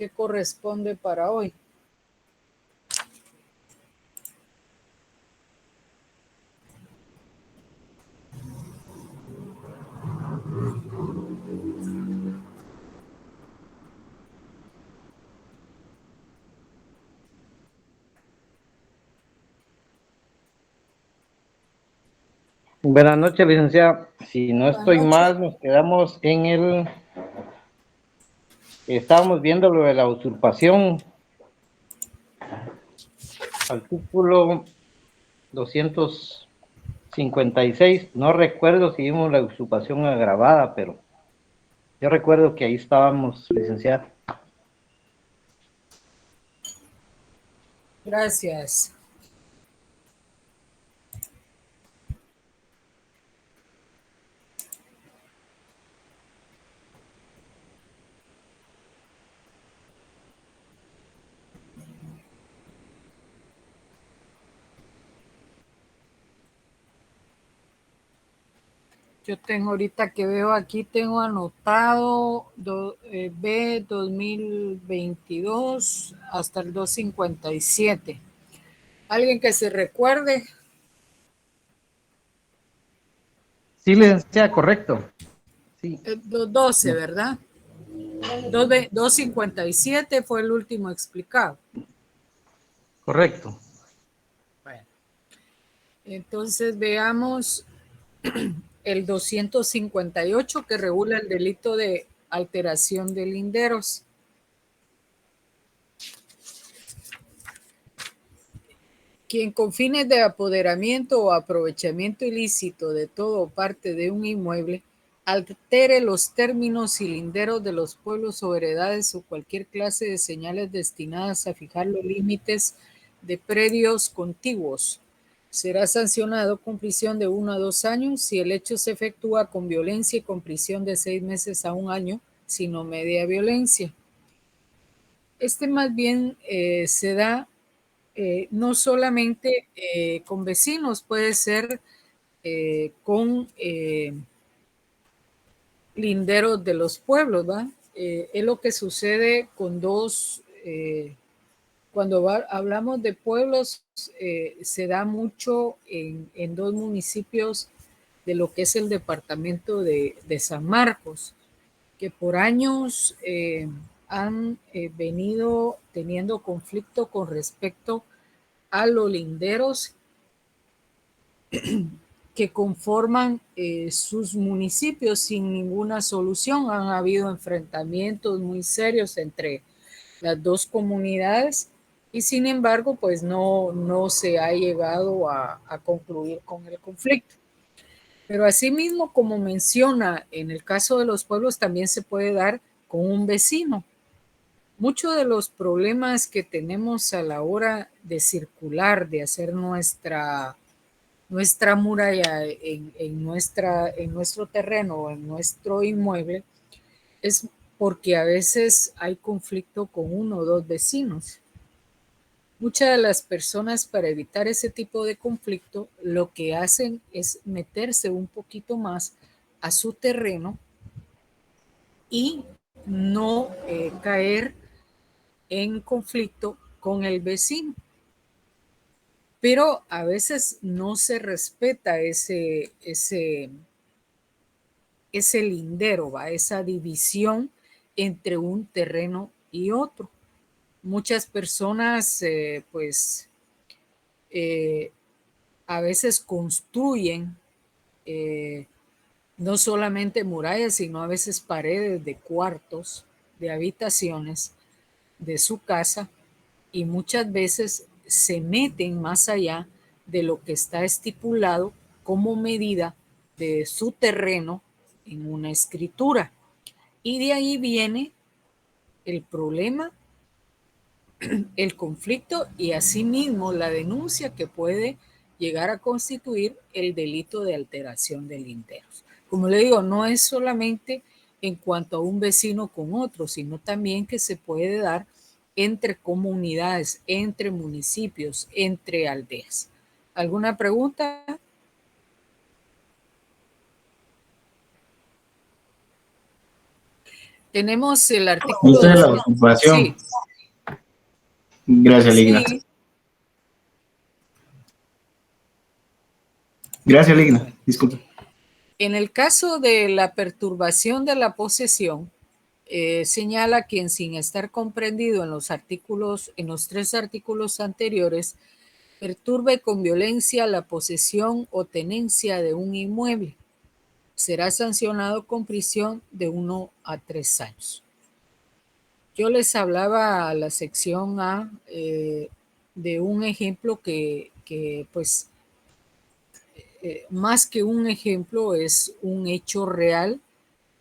¿Qué corresponde para hoy? Buenas noches, licenciada. Si no Buenas estoy noches. mal, nos quedamos en estábamos viendo lo de la usurpación, artículo 256. No recuerdo si vimos la usurpación agravada, pero yo recuerdo que ahí estábamos, licenciada. Gracias. Yo tengo ahorita que veo aquí, tengo anotado B 2022 hasta el 257. ¿Alguien que se recuerde? Sí, licenciada, correcto. Sí. 212, ¿verdad? 257 fue el último explicado. Correcto. Bueno, entonces veamos el 258 que regula el delito de alteración de linderos. Quien con fines de apoderamiento o aprovechamiento ilícito de todo o parte de un inmueble altere los términos y linderos de los pueblos o heredades o cualquier clase de señales destinadas a fijar los límites de predios contiguos, será sancionado con prisión de 1 a 2 años si el hecho se efectúa con violencia y con prisión de 6 meses a 1 año, sino media violencia. Más bien se da no solamente con vecinos, puede ser con linderos de los pueblos, ¿va? Es lo que sucede con dos, cuando hablamos de pueblos, se da mucho en dos municipios de lo que es el departamento de San Marcos, que por años han venido teniendo conflicto con respecto a los linderos que conforman sus municipios sin ninguna solución. Han habido enfrentamientos muy serios entre las dos comunidades y sin embargo pues no se ha llegado a concluir con el conflicto. Pero asimismo, como menciona, en el caso de los pueblos también se puede dar con un vecino. Muchos de los problemas que tenemos a la hora de circular, de hacer nuestra muralla en nuestro terreno o en nuestro inmueble, es porque a veces hay conflicto con uno o dos vecinos. Muchas de las personas, para evitar ese tipo de conflicto, lo que hacen es meterse un poquito más a su terreno y no caer en conflicto con el vecino. Pero a veces no se respeta ese lindero, ¿va? Esa división entre un terreno y otro. Muchas personas, a veces construyen no solamente murallas, sino a veces paredes de cuartos, de habitaciones de su casa, y muchas veces se meten más allá de lo que está estipulado como medida de su terreno en una escritura. Y de ahí viene el problema, el conflicto y asimismo la denuncia que puede llegar a constituir el delito de alteración de linderos. Como le digo, no es solamente en cuanto a un vecino con otro, sino también que se puede dar entre comunidades, entre municipios, entre aldeas. ¿Alguna pregunta? Tenemos el artículo Esta es la 200. usurpación. Sí, Gracias, Ligna. sí. Gracias, Ligna. Disculpe. En el caso de la perturbación de la posesión, señala quien sin estar comprendido en los artículos, en los 3 artículos anteriores, perturbe con violencia la posesión o tenencia de un inmueble, será sancionado con prisión de 1 a 3 años. Yo les hablaba a la sección A de un ejemplo que pues, más que un ejemplo, es un hecho real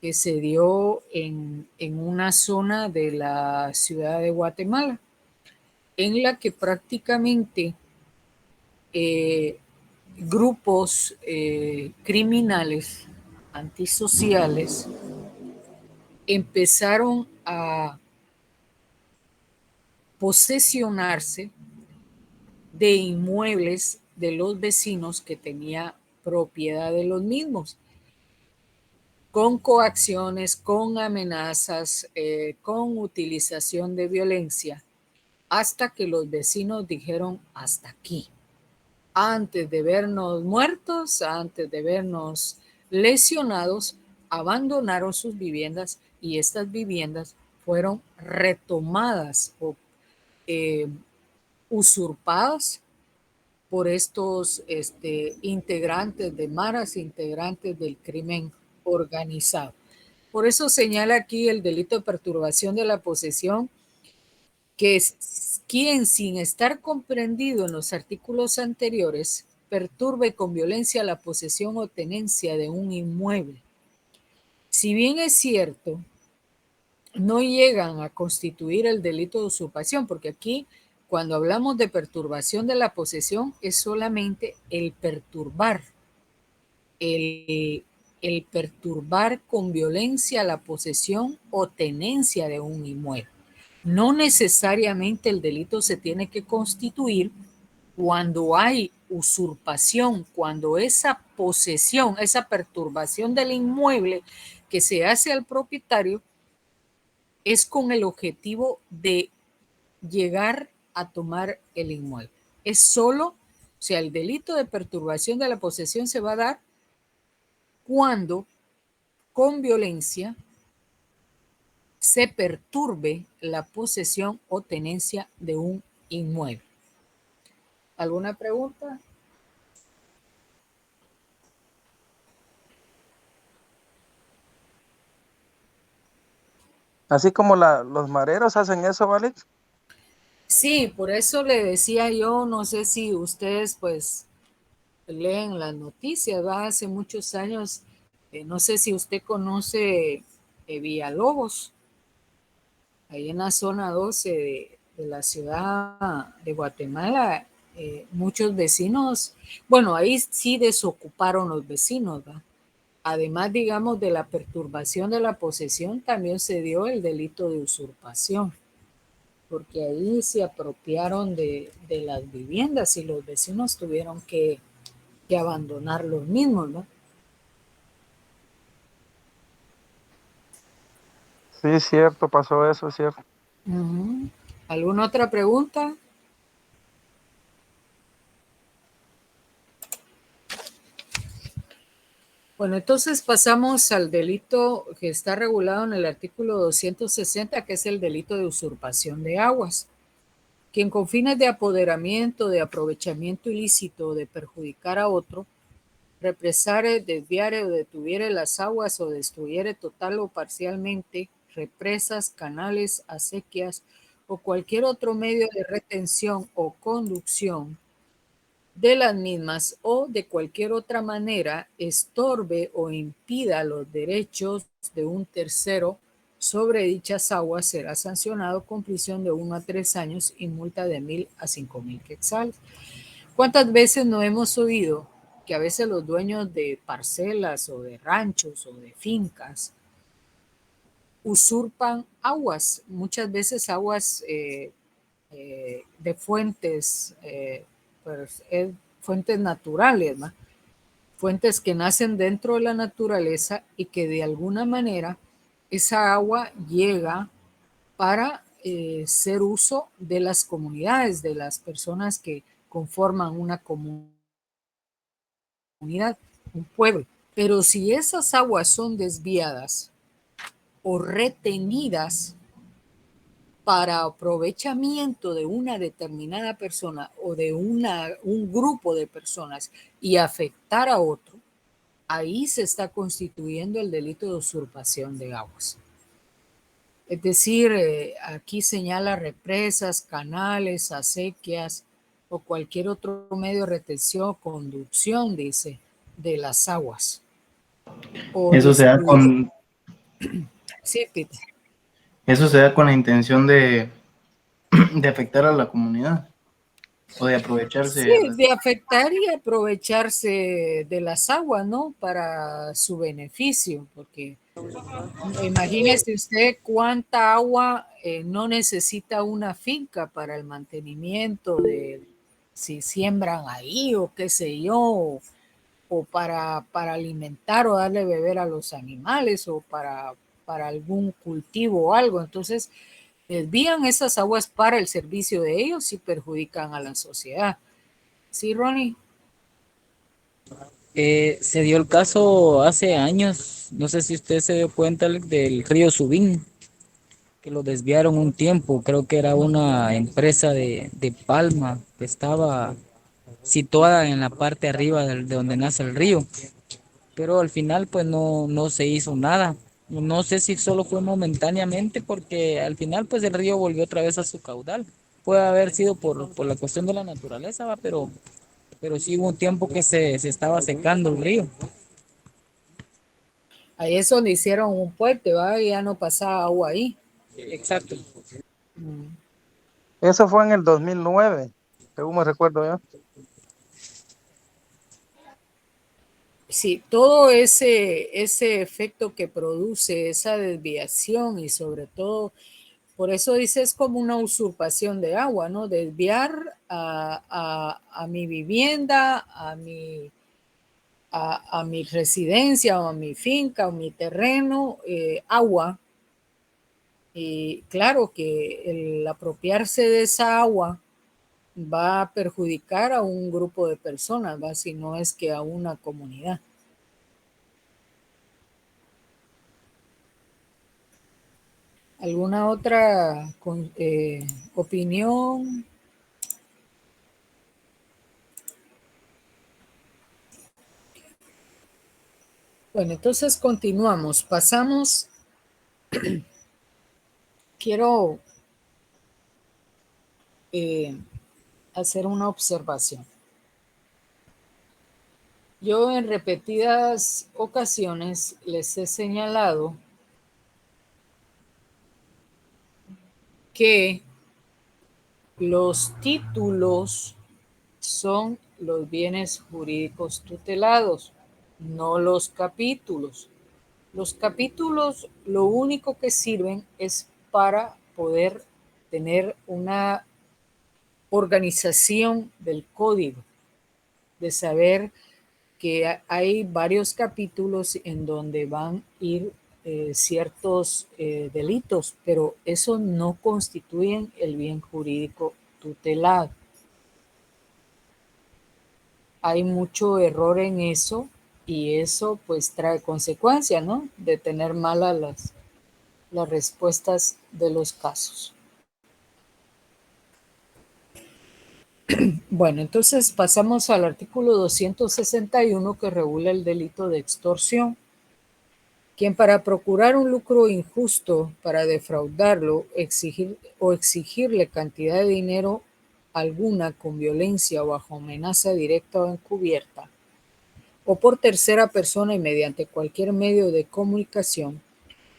que se dio en una zona de la ciudad de Guatemala, en la que prácticamente grupos criminales antisociales empezaron a posesionarse de inmuebles de los vecinos que tenía propiedad de los mismos, con coacciones, con amenazas, con utilización de violencia, hasta que los vecinos dijeron hasta aquí. Antes de vernos muertos, antes de vernos lesionados, abandonaron sus viviendas y estas viviendas fueron retomadas o usurpadas por estos integrantes de maras, integrantes del crimen organizado. Por eso señala aquí el delito de perturbación de la posesión, que es quien sin estar comprendido en los artículos anteriores perturbe con violencia la posesión o tenencia de un inmueble. Si bien es cierto, no llegan a constituir el delito de usurpación, porque aquí cuando hablamos de perturbación de la posesión es solamente el perturbar, el perturbar con violencia la posesión o tenencia de un inmueble. No necesariamente el delito se tiene que constituir cuando hay usurpación, cuando esa posesión, esa perturbación del inmueble que se hace al propietario es con el objetivo de llegar a tomar el inmueble. Es solo, o sea, el delito de perturbación de la posesión se va a dar cuando con violencia se perturbe la posesión o tenencia de un inmueble. ¿Alguna pregunta? Así como los mareros hacen eso, ¿vale? Sí, por eso le decía yo, no sé si ustedes pues leen las noticias, ¿va? Hace muchos años, no sé si usted conoce Villalobos, ahí en la zona 12 de la ciudad de Guatemala, muchos vecinos, bueno, ahí sí desocuparon los vecinos, ¿va? Además, digamos, de la perturbación de la posesión, también se dio el delito de usurpación, porque ahí se apropiaron de las viviendas y los vecinos tuvieron que abandonar los mismos, ¿no? Sí, es cierto, pasó eso, es cierto. ¿Alguna otra pregunta? Bueno, entonces pasamos al delito que está regulado en el artículo 260, que es el delito de usurpación de aguas. Quien con fines de apoderamiento, de aprovechamiento ilícito o de perjudicar a otro, represare, desviare o detuviere las aguas o destruyere total o parcialmente represas, canales, acequias o cualquier otro medio de retención o conducción de las mismas o de cualquier otra manera estorbe o impida los derechos de un tercero sobre dichas aguas, será sancionado con prisión de 1 a 3 años y multa de 1,000 a 5,000 quetzales. ¿Cuántas veces no hemos oído que a veces los dueños de parcelas o de ranchos o de fincas usurpan aguas, muchas veces aguas de fuentes, pues, fuentes naturales, ¿no? Fuentes que nacen dentro de la naturaleza y que de alguna manera esa agua llega para ser uso de las comunidades, de las personas que conforman una comunidad, un pueblo. Pero si esas aguas son desviadas o retenidas para aprovechamiento de una determinada persona o de un grupo de personas y afectar a otro, ahí se está constituyendo el delito de usurpación de aguas. Es decir, aquí señala represas, canales, acequias o cualquier otro medio de retención o conducción, dice, de las aguas. O Eso se da con, sí, Peter. eso se da con la intención de afectar a la comunidad o de aprovecharse Sí, de las... de afectar y aprovecharse de las aguas, ¿no? Para su beneficio, porque imagínese usted cuánta agua no necesita una finca para el mantenimiento de si siembran ahí o qué sé yo, o para alimentar o darle beber a los animales o para algún cultivo o algo. Entonces, desvían esas aguas para el servicio de ellos y perjudican a la sociedad. ¿Sí, Ronnie? Se dio el caso hace años, no sé si usted se dio cuenta del río Subín, que lo desviaron un tiempo, creo que era una empresa de Palma que estaba situada en la parte arriba de donde nace el río, pero al final pues no se hizo nada. No sé si solo fue momentáneamente porque al final pues el río volvió otra vez a su caudal. Puede haber sido por la cuestión de la naturaleza, ¿va? Pero sí hubo un tiempo que se estaba secando el río. Ahí es donde hicieron un puente, ¿va? Y ya no pasaba agua ahí. Exacto. Mm. Eso fue en el 2009, según me recuerdo yo. Sí, todo ese efecto que produce esa desviación y sobre todo, por eso dice es como una usurpación de agua, ¿no? Desviar a mi vivienda, a mi residencia o a mi finca o mi terreno, agua. Y claro que el apropiarse de esa agua va a perjudicar a un grupo de personas, ¿va? Si no es que a una comunidad. ¿Alguna otra opinión? Bueno, entonces continuamos. Pasamos. Quiero hacer una observación. Yo en repetidas ocasiones les he señalado que los títulos son los bienes jurídicos tutelados, no los capítulos. Los capítulos lo único que sirven es para poder tener una organización del código, de saber que hay varios capítulos en donde van a ir ciertos delitos, pero eso no constituyen el bien jurídico tutelado. Hay mucho error en eso y eso pues trae consecuencias, ¿no? De tener malas las respuestas de los casos. Bueno, entonces pasamos al artículo 261 que regula el delito de extorsión. Quien para procurar un lucro injusto, para defraudarlo, exigirle cantidad de dinero alguna con violencia o bajo amenaza directa o encubierta, o por tercera persona y mediante cualquier medio de comunicación,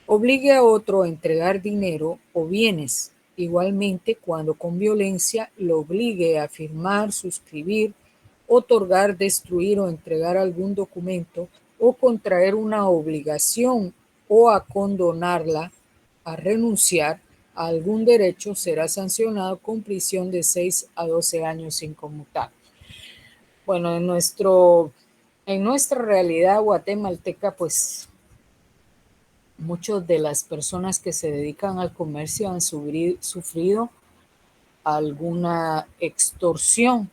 obligue a otro a entregar dinero o bienes, igualmente cuando con violencia lo obligue a firmar, suscribir, otorgar, destruir o entregar algún documento o contraer una obligación o a condonarla, a renunciar a algún derecho, será sancionado con prisión de 6 a 12 años inconmutable. Bueno, en nuestra realidad guatemalteca, pues muchas de las personas que se dedican al comercio han sufrido alguna extorsión.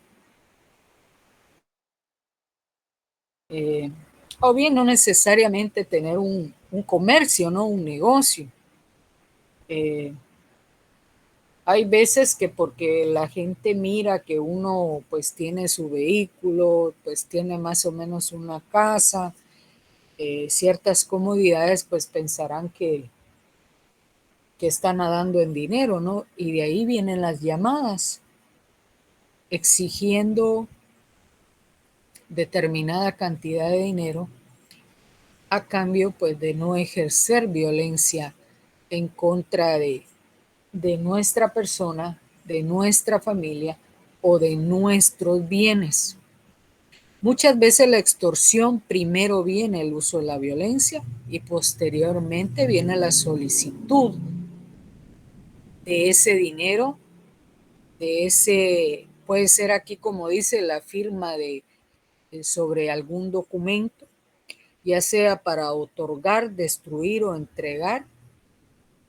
O bien no necesariamente tener un comercio, ¿no? Un negocio. Hay veces que porque la gente mira que uno pues tiene su vehículo, pues tiene más o menos una casa, ciertas comodidades, pues pensarán que está nadando en dinero, ¿no? Y de ahí vienen las llamadas exigiendo determinada cantidad de dinero a cambio pues de no ejercer violencia en contra de nuestra persona, de nuestra familia o de nuestros bienes. Muchas veces la extorsión, primero viene el uso de la violencia y posteriormente viene la solicitud de ese dinero, de ese, puede ser aquí como dice la firma sobre algún documento, ya sea para otorgar, destruir o entregar,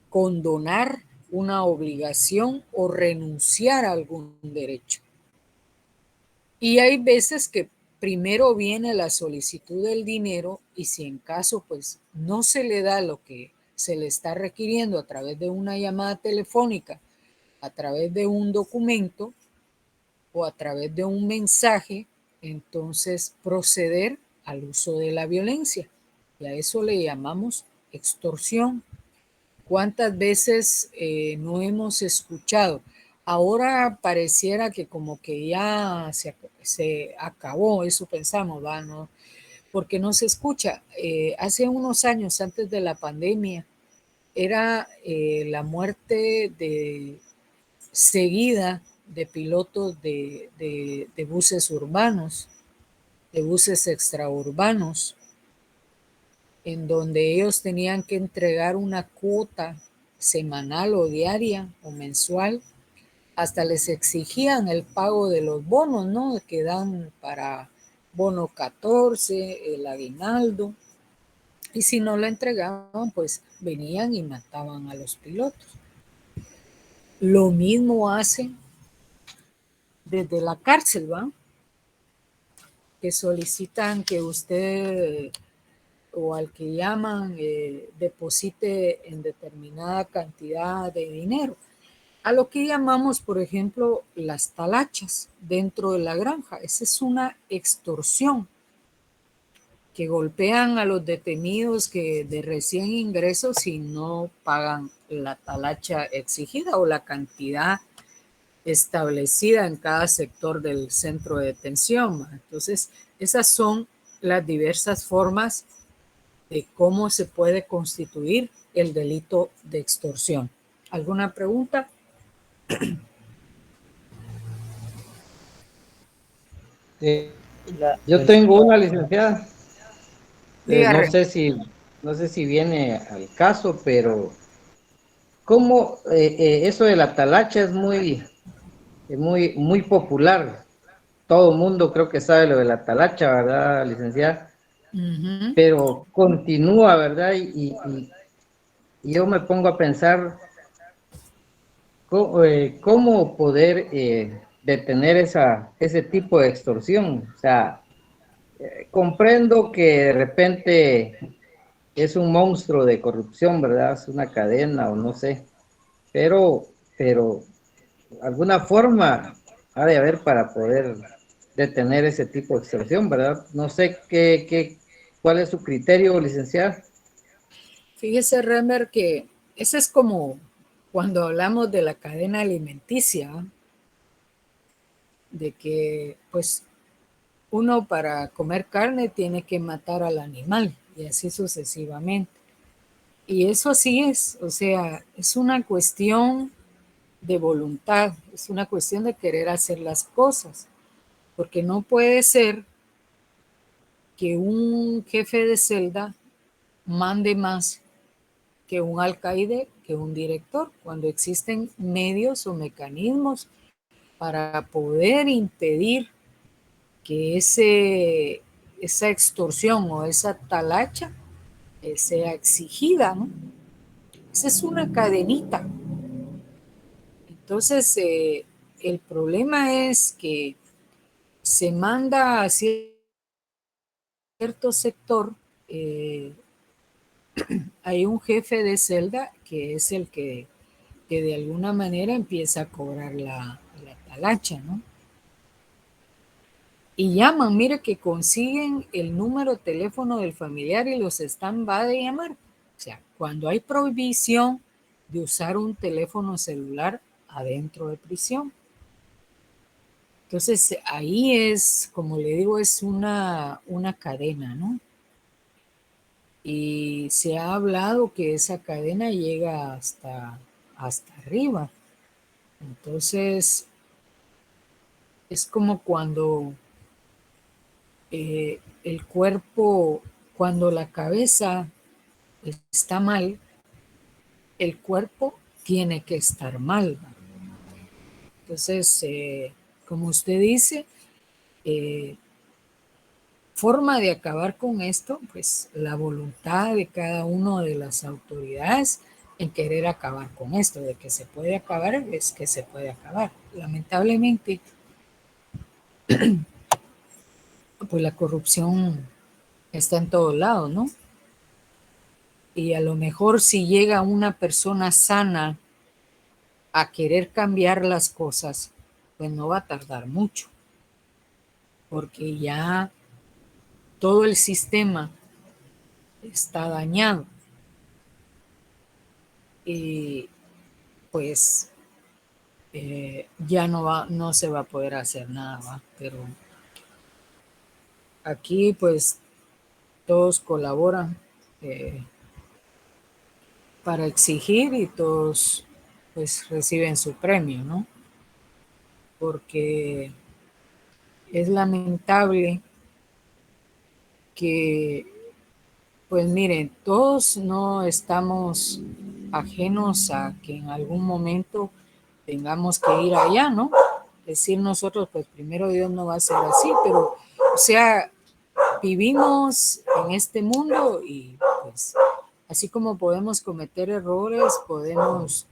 condonar una obligación o renunciar a algún derecho. Y hay veces que primero viene la solicitud del dinero y si en caso pues no se le da lo que se le está requiriendo a través de una llamada telefónica, a través de un documento o a través de un mensaje, entonces proceder al uso de la violencia. Y a eso le llamamos extorsión. ¿Cuántas veces no hemos escuchado? Ahora pareciera que como que ya se acabó, eso pensamos, ¿va? ¿No? Porque no se escucha. Hace unos años, antes de la pandemia, era la muerte seguida de pilotos de buses urbanos, de buses extraurbanos, en donde ellos tenían que entregar una cuota semanal o diaria o mensual, hasta les exigían el pago de los bonos, ¿no? Que dan para bono 14, el aguinaldo, y si no lo entregaban, pues venían y mataban a los pilotos. Lo mismo hacen desde la cárcel, ¿va? Que solicitan que usted o al que llaman deposite en determinada cantidad de dinero. A lo que llamamos, por ejemplo, las talachas dentro de la granja. Esa es una extorsión que golpean a los detenidos que de recién ingreso si no pagan la talacha exigida o la cantidad establecida en cada sector del centro de detención. Entonces, esas son las diversas formas de cómo se puede constituir el delito de extorsión. ¿Alguna pregunta? Yo tengo una, licenciada. No Dígame. sé si, no sé si viene al caso, pero ¿cómo eso de la talacha es muy popular? Todo el mundo creo que sabe lo de la talacha, ¿verdad, licenciada? Pero continúa, ¿verdad? Y yo me pongo a pensar cómo poder detener ese tipo de extorsión. O sea, comprendo que de repente es un monstruo de corrupción, ¿verdad? Es una cadena o no sé, pero alguna forma ha de haber para poder detener ese tipo de extorsión, ¿verdad? No sé cuál es su criterio, licenciado. Fíjese, Remer, que ese es como cuando hablamos de la cadena alimenticia, de que pues uno para comer carne tiene que matar al animal y así sucesivamente. Y eso así es, o sea, es una cuestión de voluntad, es una cuestión de querer hacer las cosas, porque no puede ser que un jefe de celda mande más que un alcaide, que un director, cuando existen medios o mecanismos para poder impedir que esa extorsión o esa talacha sea exigida, ¿no? Esa es una cadenita. Entonces, el problema es que se manda a cierto sector, hay un jefe de celda que es el que de alguna manera empieza a cobrar la talacha, ¿no? Y llaman, mire que consiguen el número de teléfono del familiar y los va de llamar. O sea, cuando hay prohibición de usar un teléfono celular adentro de prisión. Entonces, ahí es, como le digo, es una cadena, ¿no? Y se ha hablado que esa cadena llega hasta arriba. Entonces, es como cuando el cuerpo, cuando la cabeza está mal, el cuerpo tiene que estar mal. Entonces, como usted dice, forma de acabar con esto, pues la voluntad de cada una de las autoridades en querer acabar con esto, de que se puede acabar, es que se puede acabar. Lamentablemente, pues la corrupción está en todos lados, ¿no? Y a lo mejor si llega una persona sana a querer cambiar las cosas, pues no va a tardar mucho, porque ya todo el sistema está dañado. Y pues ya no se va a poder hacer nada, ¿va? Pero aquí pues todos colaboran para exigir y todos pues reciben su premio, ¿no? Porque es lamentable que, pues miren, todos no estamos ajenos a que en algún momento tengamos que ir allá, ¿no? Decir nosotros, pues primero Dios no va a ser así, pero, o sea, vivimos en este mundo y pues así como podemos cometer errores, podemos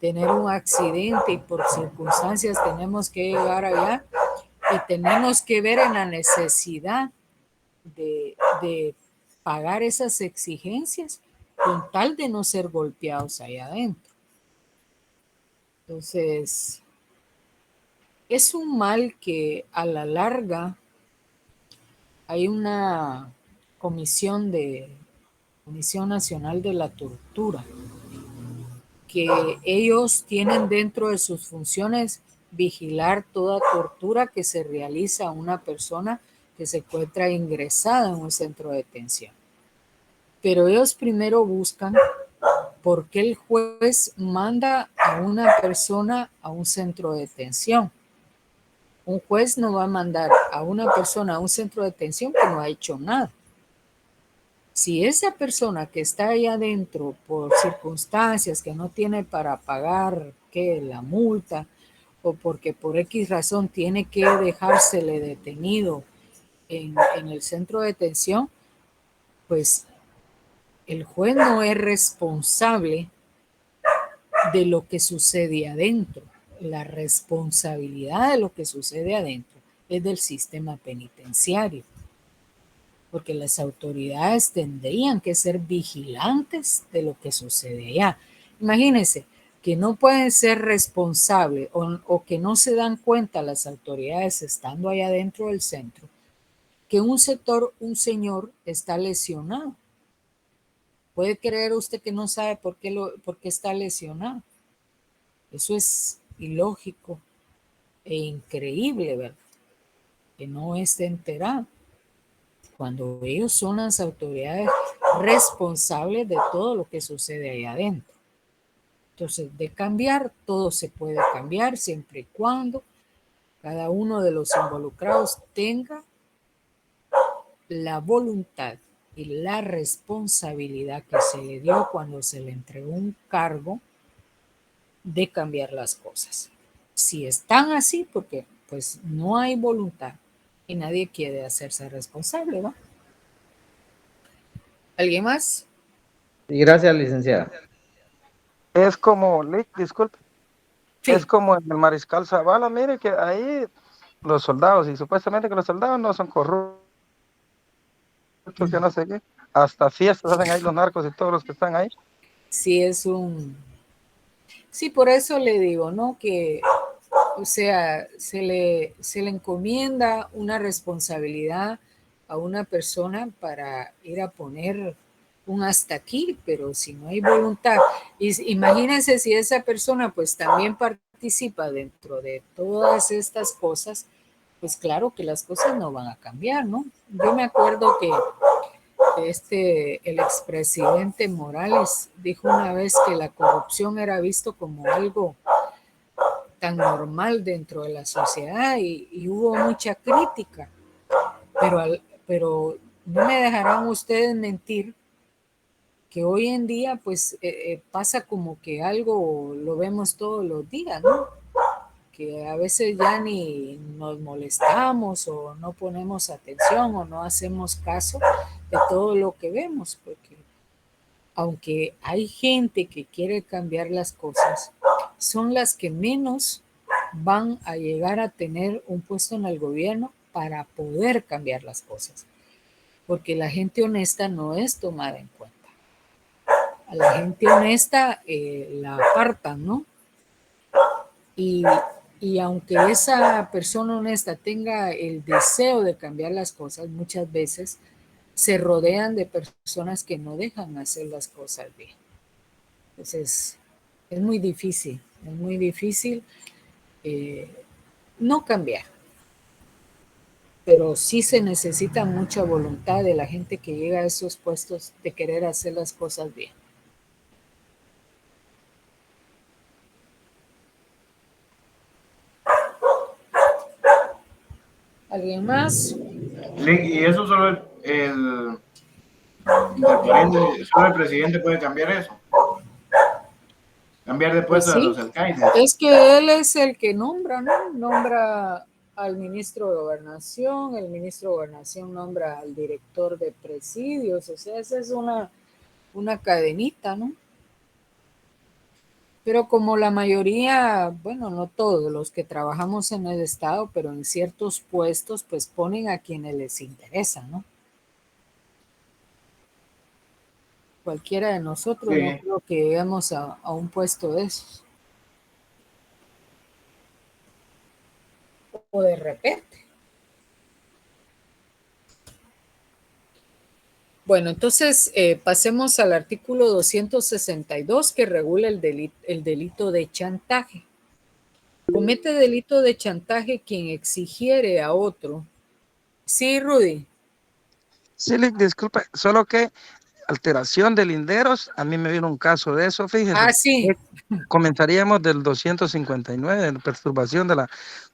tener un accidente y por circunstancias tenemos que llegar allá y tenemos que ver en la necesidad de pagar esas exigencias con tal de no ser golpeados allá adentro. Entonces, es un mal que a la larga hay una comisión Nacional de la Tortura, que ellos tienen dentro de sus funciones vigilar toda tortura que se realiza a una persona que se encuentra ingresada en un centro de detención. Pero ellos primero buscan por qué el juez manda a una persona a un centro de detención. Un juez no va a mandar a una persona a un centro de detención que no ha hecho nada. Si esa persona que está ahí adentro por circunstancias que no tiene para pagar la multa o porque por X razón tiene que dejársele detenido en el centro de detención, pues el juez no es responsable de lo que sucede adentro. La responsabilidad de lo que sucede adentro es del sistema penitenciario, porque las autoridades tendrían que ser vigilantes de lo que sucede allá. Imagínense que no pueden ser responsables o que no se dan cuenta las autoridades estando allá dentro del centro, que un señor está lesionado. ¿Puede creer usted que no sabe por qué está lesionado? Eso es ilógico e increíble, ¿verdad? Que no esté enterado, cuando ellos son las autoridades responsables de todo lo que sucede ahí adentro. Entonces, de cambiar, todo se puede cambiar siempre y cuando cada uno de los involucrados tenga la voluntad y la responsabilidad que se le dio cuando se le entregó un cargo de cambiar las cosas. Si están así, porque pues no hay voluntad y nadie quiere hacerse responsable, ¿va? ¿Alguien más? Y gracias, licenciada. Es como, disculpe, Sí, es como en el Mariscal Zavala, mire que ahí los soldados, y supuestamente que los soldados no son corruptos, que no sé qué, hasta fiestas hacen ahí los narcos y todos los que están ahí. sí es un... Sí, por eso le digo, ¿no? Que, o sea, se le encomienda una responsabilidad a una persona para ir a poner un hasta aquí, pero si no hay voluntad, imagínense si esa persona pues también participa dentro de todas estas cosas, pues claro que las cosas no van a cambiar, ¿no? Yo me acuerdo que el expresidente Morales dijo una vez que la corrupción era visto como algo tan normal dentro de la sociedad y hubo mucha crítica, pero no me dejarán ustedes mentir que hoy en día pues pasa como que algo lo vemos todos los días, ¿no? Que a veces ya ni nos molestamos o no ponemos atención o no hacemos caso de todo lo que vemos, porque aunque hay gente que quiere cambiar las cosas, son las que menos van a llegar a tener un puesto en el gobierno para poder cambiar las cosas, porque la gente honesta no es tomada en cuenta. A la gente honesta la apartan, ¿no? Y, y aunque esa persona honesta tenga el deseo de cambiar las cosas, muchas veces se rodean de personas que no dejan hacer las cosas bien. Entonces, es muy difícil eh, no cambiar, pero sí se necesita mucha voluntad de la gente que llega a esos puestos de querer hacer las cosas bien. ¿Alguien más? Y eso solo entre paréntesis, solo el presidente puede cambiar eso. Cambiar de Pues puesto a sí, los alcaldes. es que él es el que nombra, ¿no? Nombra al ministro de Gobernación, el ministro de Gobernación nombra al director de presidios, o sea, esa es una cadenita, ¿no? Pero como la mayoría, bueno, no todos los que trabajamos en el Estado, pero en ciertos puestos, pues ponen a quienes les interesa, ¿no? Cualquiera de nosotros no Sí. creo que lleguemos a un puesto de esos. O de repente. Bueno, entonces pasemos al artículo 262 que regula el delito de chantaje. Comete delito de chantaje quien exigiere a otro. Sí, Rudy. Sí, disculpe, solo que alteración de linderos, a mí me vino un caso de eso, fíjese. Ah, sí. Comenzaríamos del 259, de la perturbación de la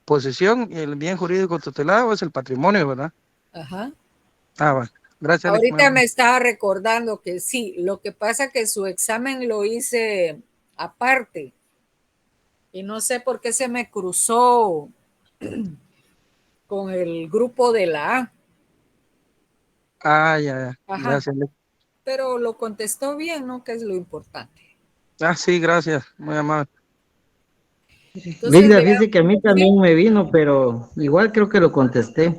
posesión, y el bien jurídico tutelado es el patrimonio, ¿verdad? Ajá. Ah, bueno. Gracias, Alex. Ahorita me estaba recordando que sí, lo que pasa que su examen lo hice aparte y no sé por qué se me cruzó con el grupo de la A. Ah, ya, ya. Ajá, Gracias, Alex. pero lo contestó bien, ¿no? Que es lo importante. Ah, sí, gracias. Muy amable. Entonces, Ligda, veamos, fíjese que a mí sí, también me vino, pero igual creo que lo contesté.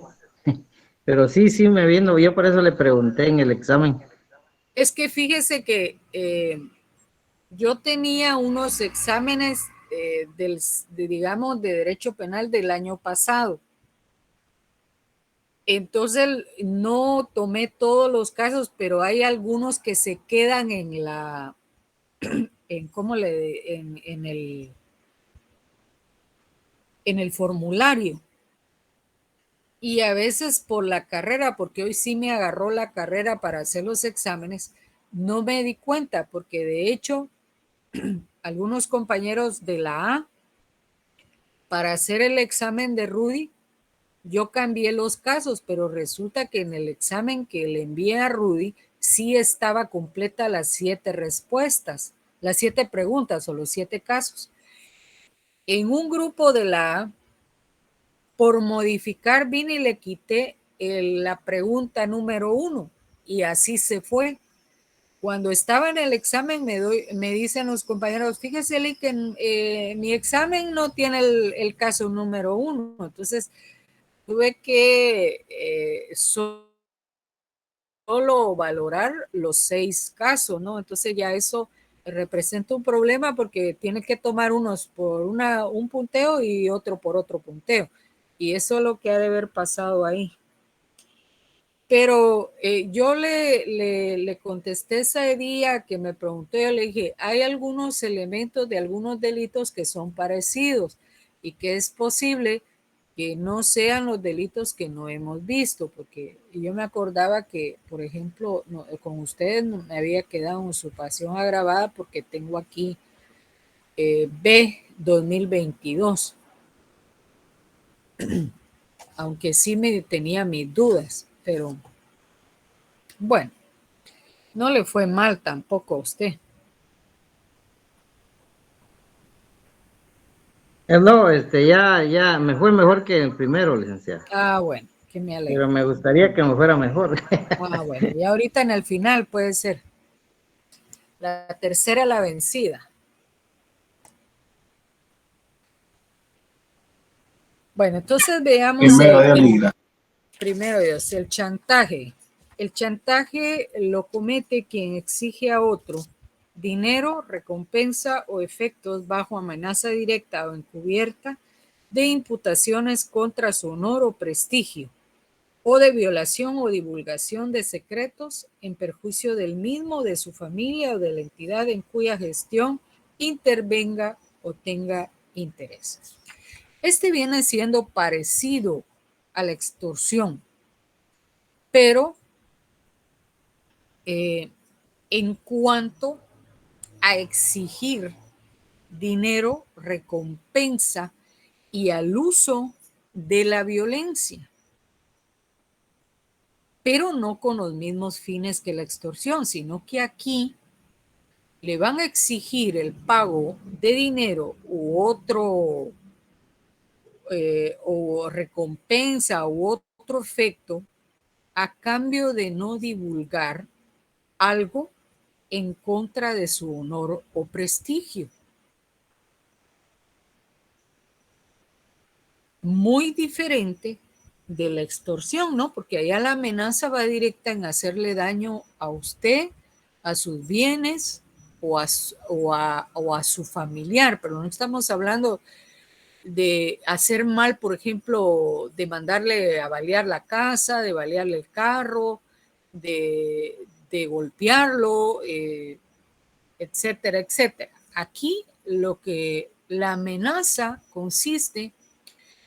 Pero sí, sí me vino, yo por eso le pregunté en el examen. es que fíjese que yo tenía unos exámenes digamos, de derecho penal del año pasado. Entonces no tomé todos los casos, pero hay algunos que se quedan en el formulario. Y a veces por la carrera, porque hoy sí me agarró la carrera para hacer los exámenes, no me di cuenta, porque de hecho algunos compañeros de la A, para hacer el examen de Rudy, yo cambié los casos, pero resulta que en el examen que le envié a Rudy sí estaba completa las 7 respuestas, las 7 preguntas o los 7 casos. En un grupo de la A, por modificar vine y le quité la pregunta número 1 y así se fue. Cuando estaba en el examen me dicen los compañeros, fíjese Eli, que mi examen no tiene el caso número 1, entonces tuve que solo valorar los 6 casos, ¿no? Entonces ya eso representa un problema porque tiene que tomar unos por un punteo y otro por otro punteo. Y eso es lo que ha de haber pasado ahí. Pero yo le contesté ese día que me preguntó, yo le dije, hay algunos elementos de algunos delitos que son parecidos y que es posible que no sean los delitos que no hemos visto, porque yo me acordaba que, por ejemplo, con ustedes me había quedado usurpación agravada porque tengo aquí B 2022, aunque sí me tenía mis dudas, pero bueno. No le fue mal tampoco a usted. No, ya me fue mejor que el primero, licenciado. Ah, bueno, que me alegro. Pero me gustaría que me fuera mejor. Ah, bueno, y ahorita en el final puede ser la tercera la vencida. Bueno, entonces veamos primero Dios, el chantaje. El chantaje lo comete quien exige a otro dinero, recompensa o efectos bajo amenaza directa o encubierta de imputaciones contra su honor o prestigio, o de violación o divulgación de secretos en perjuicio del mismo, de su familia o de la entidad en cuya gestión intervenga o tenga interés. Este viene siendo parecido a la extorsión, pero en cuanto a exigir dinero, recompensa y al uso de la violencia, pero no con los mismos fines que la extorsión, sino que aquí le van a exigir el pago de dinero u otro o recompensa u otro efecto a cambio de no divulgar algo en contra de su honor o prestigio. Muy diferente de la extorsión, ¿no? Porque allá la amenaza va directa en hacerle daño a usted, a sus bienes o a su familiar, pero no estamos hablando de hacer mal, por ejemplo, de mandarle a balear la casa, de balearle el carro, de golpearlo, etcétera, etcétera. Aquí la amenaza consiste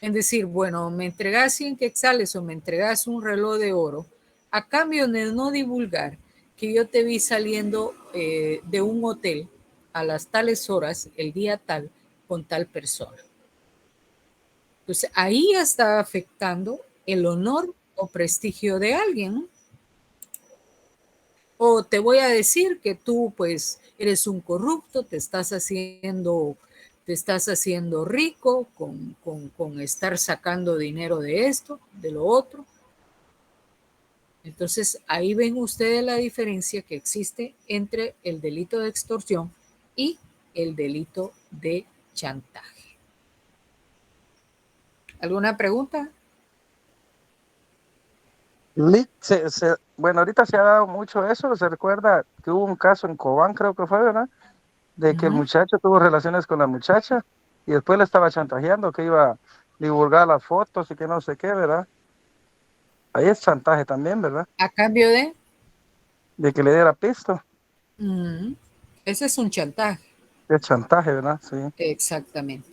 en decir, bueno, me entregas 100 quetzales o me entregas un reloj de oro, a cambio de no divulgar que yo te vi saliendo de un hotel a las tales horas, el día tal, con tal persona. Entonces, ahí está afectando el honor o prestigio de alguien. O te voy a decir que tú, pues, eres un corrupto, te estás haciendo rico con estar sacando dinero de esto, de lo otro. Entonces, ahí ven ustedes la diferencia que existe entre el delito de extorsión y el delito de chantaje. ¿Alguna pregunta? Bueno, ahorita se ha dado mucho eso. Se recuerda que hubo un caso en Cobán, creo que fue, ¿verdad? De que el muchacho tuvo relaciones con la muchacha y después le estaba chantajeando que iba a divulgar las fotos y que no sé qué, ¿verdad? Ahí es chantaje también, ¿verdad? ¿A cambio de? De que le diera pisto. Ese es un chantaje. Es chantaje, ¿verdad? Sí. Exactamente.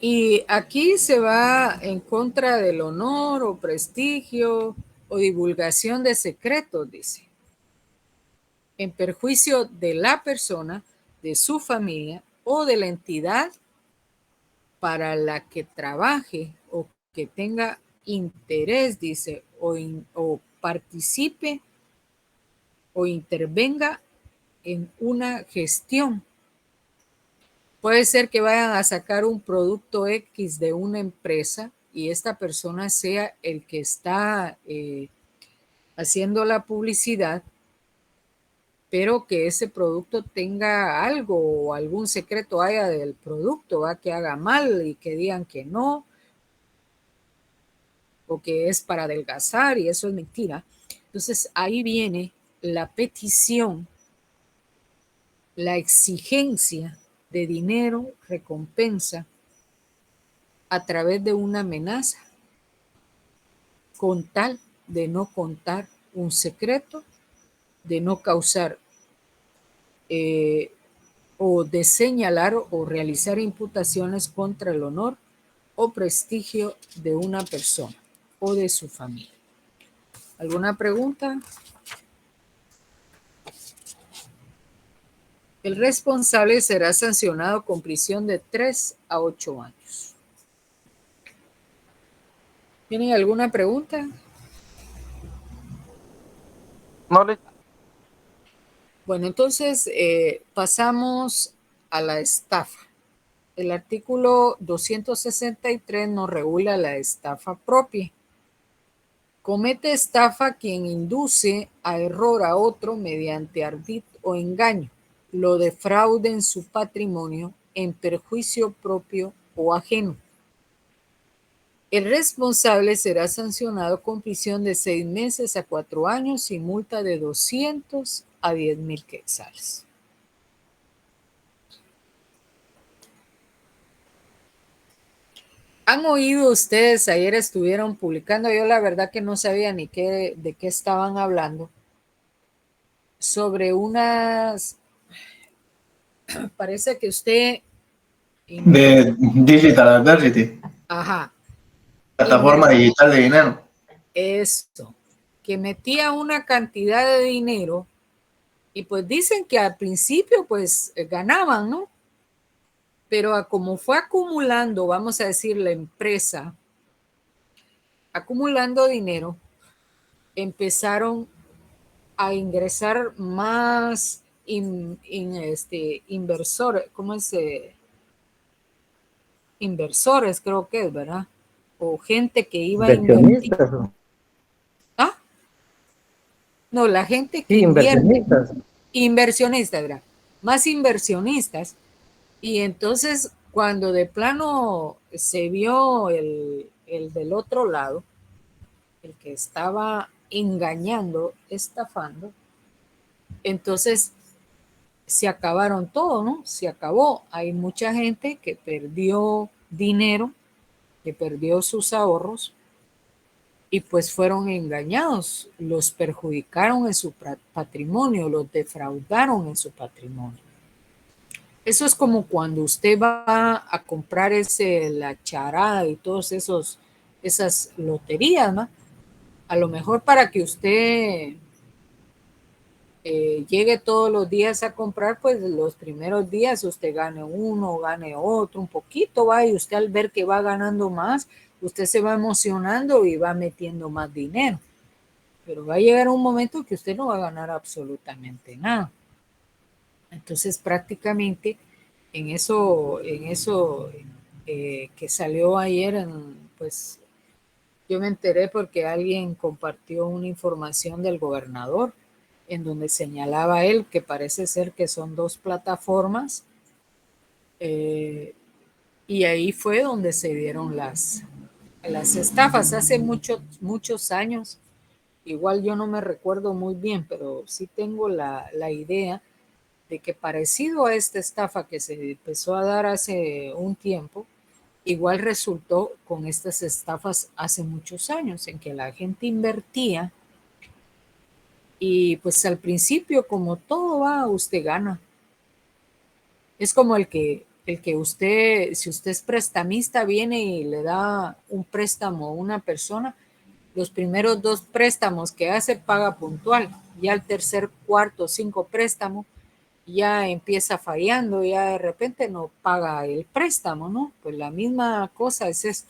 Y aquí se va en contra del honor o prestigio o divulgación de secretos, dice, en perjuicio de la persona, de su familia o de la entidad para la que trabaje o que tenga interés, dice, o participe o intervenga en una gestión. Puede ser que vayan a sacar un producto X de una empresa y esta persona sea el que está haciendo la publicidad, pero que ese producto tenga algo o algún secreto haya del producto, ¿va? Que haga mal y que digan que no, o que es para adelgazar, y eso es mentira. Entonces ahí viene la petición, la exigencia de dinero, recompensa, a través de una amenaza, con tal de no contar un secreto, de no causar o de señalar o realizar imputaciones contra el honor o prestigio de una persona o de su familia. ¿Alguna pregunta? El responsable será sancionado con prisión de 3 a 8 años. ¿Tienen alguna pregunta? No, Bueno, entonces pasamos a la estafa. El artículo 263 nos regula la estafa propia. Comete estafa quien induce a error a otro mediante ardid o engaño, lo defraude en su patrimonio en perjuicio propio o ajeno. El responsable será sancionado con prisión de 6 meses a 4 años y multa de 200 a 10,000 quetzales. ¿Han oído ustedes? Ayer estuvieron publicando, yo la verdad que no sabía ni de qué estaban hablando, sobre unas, parece que usted... De Digital Adversity, Ajá, plataforma digital de dinero. esto, que metía una cantidad de dinero y pues dicen que al principio pues ganaban, ¿no? Pero como fue acumulando, vamos a decir, la empresa, acumulando dinero, empezaron a ingresar más inversores, ¿cómo es? Inversores, creo que es, ¿verdad? O gente que iba a invertir. ¿Ah? No, la gente que Sí, invierte. inversionistas. Inversionistas, ¿verdad? Más inversionistas. Y entonces, cuando de plano se vio el del otro lado, el que estaba engañando, estafando, entonces se acabaron todo, ¿no? Se acabó. Hay mucha gente que perdió dinero, que perdió sus ahorros y pues fueron engañados, los perjudicaron en su patrimonio, los defraudaron en su patrimonio. Eso es como cuando usted va a comprar la charada y todos esas loterías, ¿no? A lo mejor para que usted llegue todos los días a comprar, pues los primeros días usted gane uno, gane otro, un poquito, va, y usted al ver que va ganando más, usted se va emocionando y va metiendo más dinero. Pero va a llegar un momento que usted no va a ganar absolutamente nada. Entonces prácticamente en eso que salió ayer, pues yo me enteré porque alguien compartió una información del gobernador en donde señalaba él que parece ser que son 2 plataformas y ahí fue donde se dieron las estafas hace muchos años. Igual yo no me recuerdo muy bien, pero sí tengo la idea de que parecido a esta estafa que se empezó a dar hace un tiempo, igual resultó con estas estafas hace muchos años, en que la gente invertía y pues al principio, como todo va, usted gana. Es como el que usted, si usted es prestamista, viene y le da un préstamo a una persona, los primeros 2 préstamos que hace paga puntual, ya el tercer, cuarto, 5 préstamos ya empieza fallando, ya de repente no paga el préstamo, ¿no? Pues la misma cosa es esto.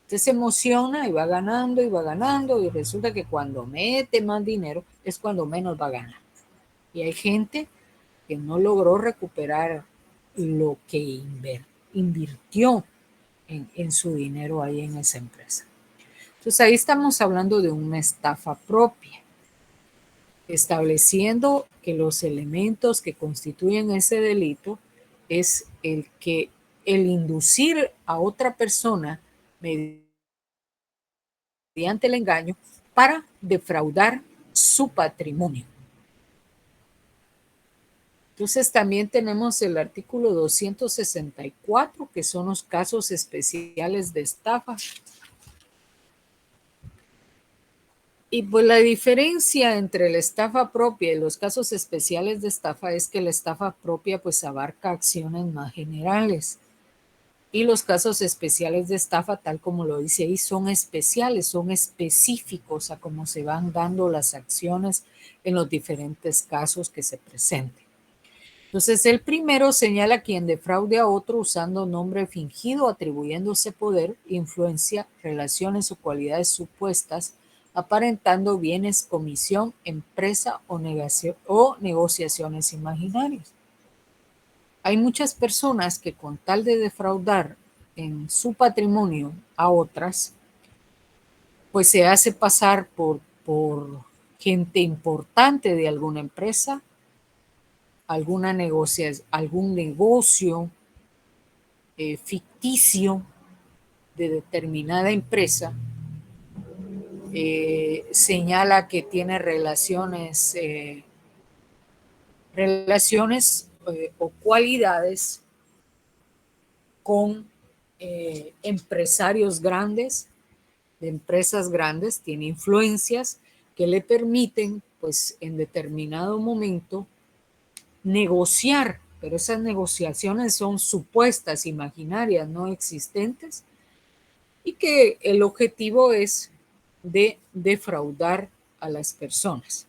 Usted se emociona y va ganando y resulta que cuando mete más dinero es cuando menos va a ganar. Y hay gente que no logró recuperar lo que invirtió en su dinero ahí en esa empresa. Entonces ahí estamos hablando de una estafa propia. estableciendo que los elementos que constituyen ese delito es el inducir a otra persona mediante el engaño para defraudar su patrimonio. Entonces también tenemos el artículo 264, que son los casos especiales de estafa. Y pues la diferencia entre la estafa propia y los casos especiales de estafa es que la estafa propia pues abarca acciones más generales. Y los casos especiales de estafa, tal como lo dice ahí, son especiales, son específicos a cómo se van dando las acciones en los diferentes casos que se presenten. Entonces, el primero señala a quien defraude a otro usando nombre fingido, atribuyéndose poder, influencia, relaciones o cualidades supuestas, aparentando bienes, comisión, empresa o negociaciones imaginarias. Hay muchas personas que con tal de defraudar en su patrimonio a otras, pues se hace pasar por gente importante de alguna empresa, algún negocio ficticio de determinada empresa, señala que tiene relaciones o cualidades con empresarios grandes, de empresas grandes, tiene influencias que le permiten, pues en determinado momento, negociar, pero esas negociaciones son supuestas, imaginarias, no existentes, y que el objetivo es de defraudar a las personas.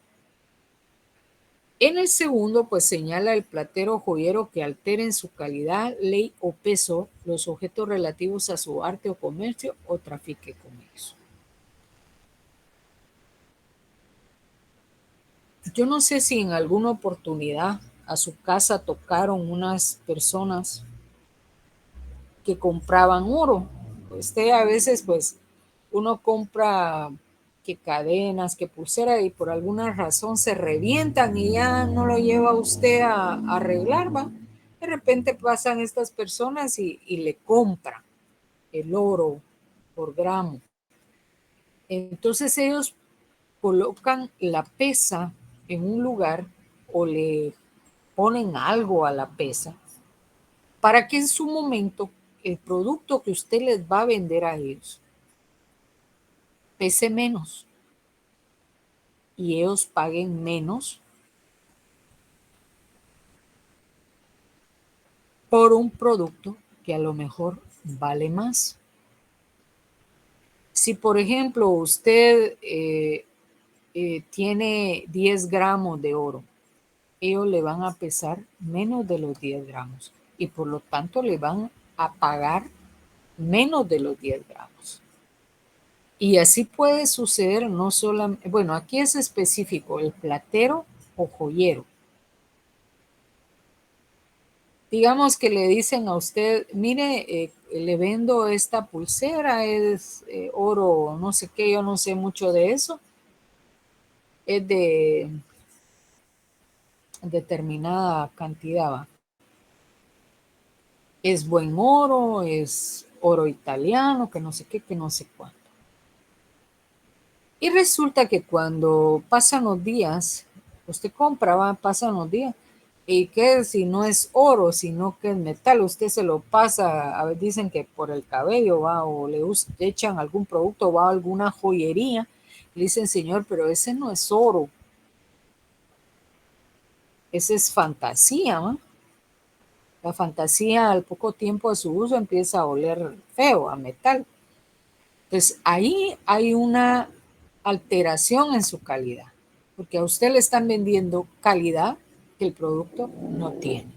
En el segundo, pues señala el platero o joyero que altere en su calidad, ley o peso los objetos relativos a su arte o comercio o trafique con ellos. Yo no sé si en alguna oportunidad a su casa tocaron unas personas que compraban oro. A veces pues uno compra que cadenas, que pulsera y por alguna razón se revientan y ya no lo lleva usted a arreglar, ¿va? De repente pasan estas personas y le compran el oro por gramo. Entonces ellos colocan la pesa en un lugar o le ponen algo a la pesa para que en su momento el producto que usted les va a vender a ellos pese menos y ellos paguen menos por un producto que a lo mejor vale más. Si, por ejemplo, usted tiene 10 gramos de oro, ellos le van a pesar menos de los 10 gramos y por lo tanto le van a pagar menos de los 10 gramos. Y así puede suceder no solamente, bueno, aquí es específico, el platero o joyero. Digamos que le dicen a usted, mire, le vendo esta pulsera, es oro, no sé qué, yo no sé mucho de eso. Es de determinada cantidad, ¿va? Es buen oro, es oro italiano, que no sé qué, que no sé cuánto. Y resulta que cuando pasan los días, usted compra, ¿va? Pasan los días, y que si no es oro, sino que es metal, usted se lo pasa, a veces dicen que por el cabello, ¿va? O le echan algún producto, va a alguna joyería, y le dicen, señor, pero ese no es oro. Esa es fantasía, ¿va? La fantasía al poco tiempo de su uso empieza a oler feo, a metal. Entonces ahí hay una alteración en su calidad, porque a usted le están vendiendo calidad que el producto no tiene.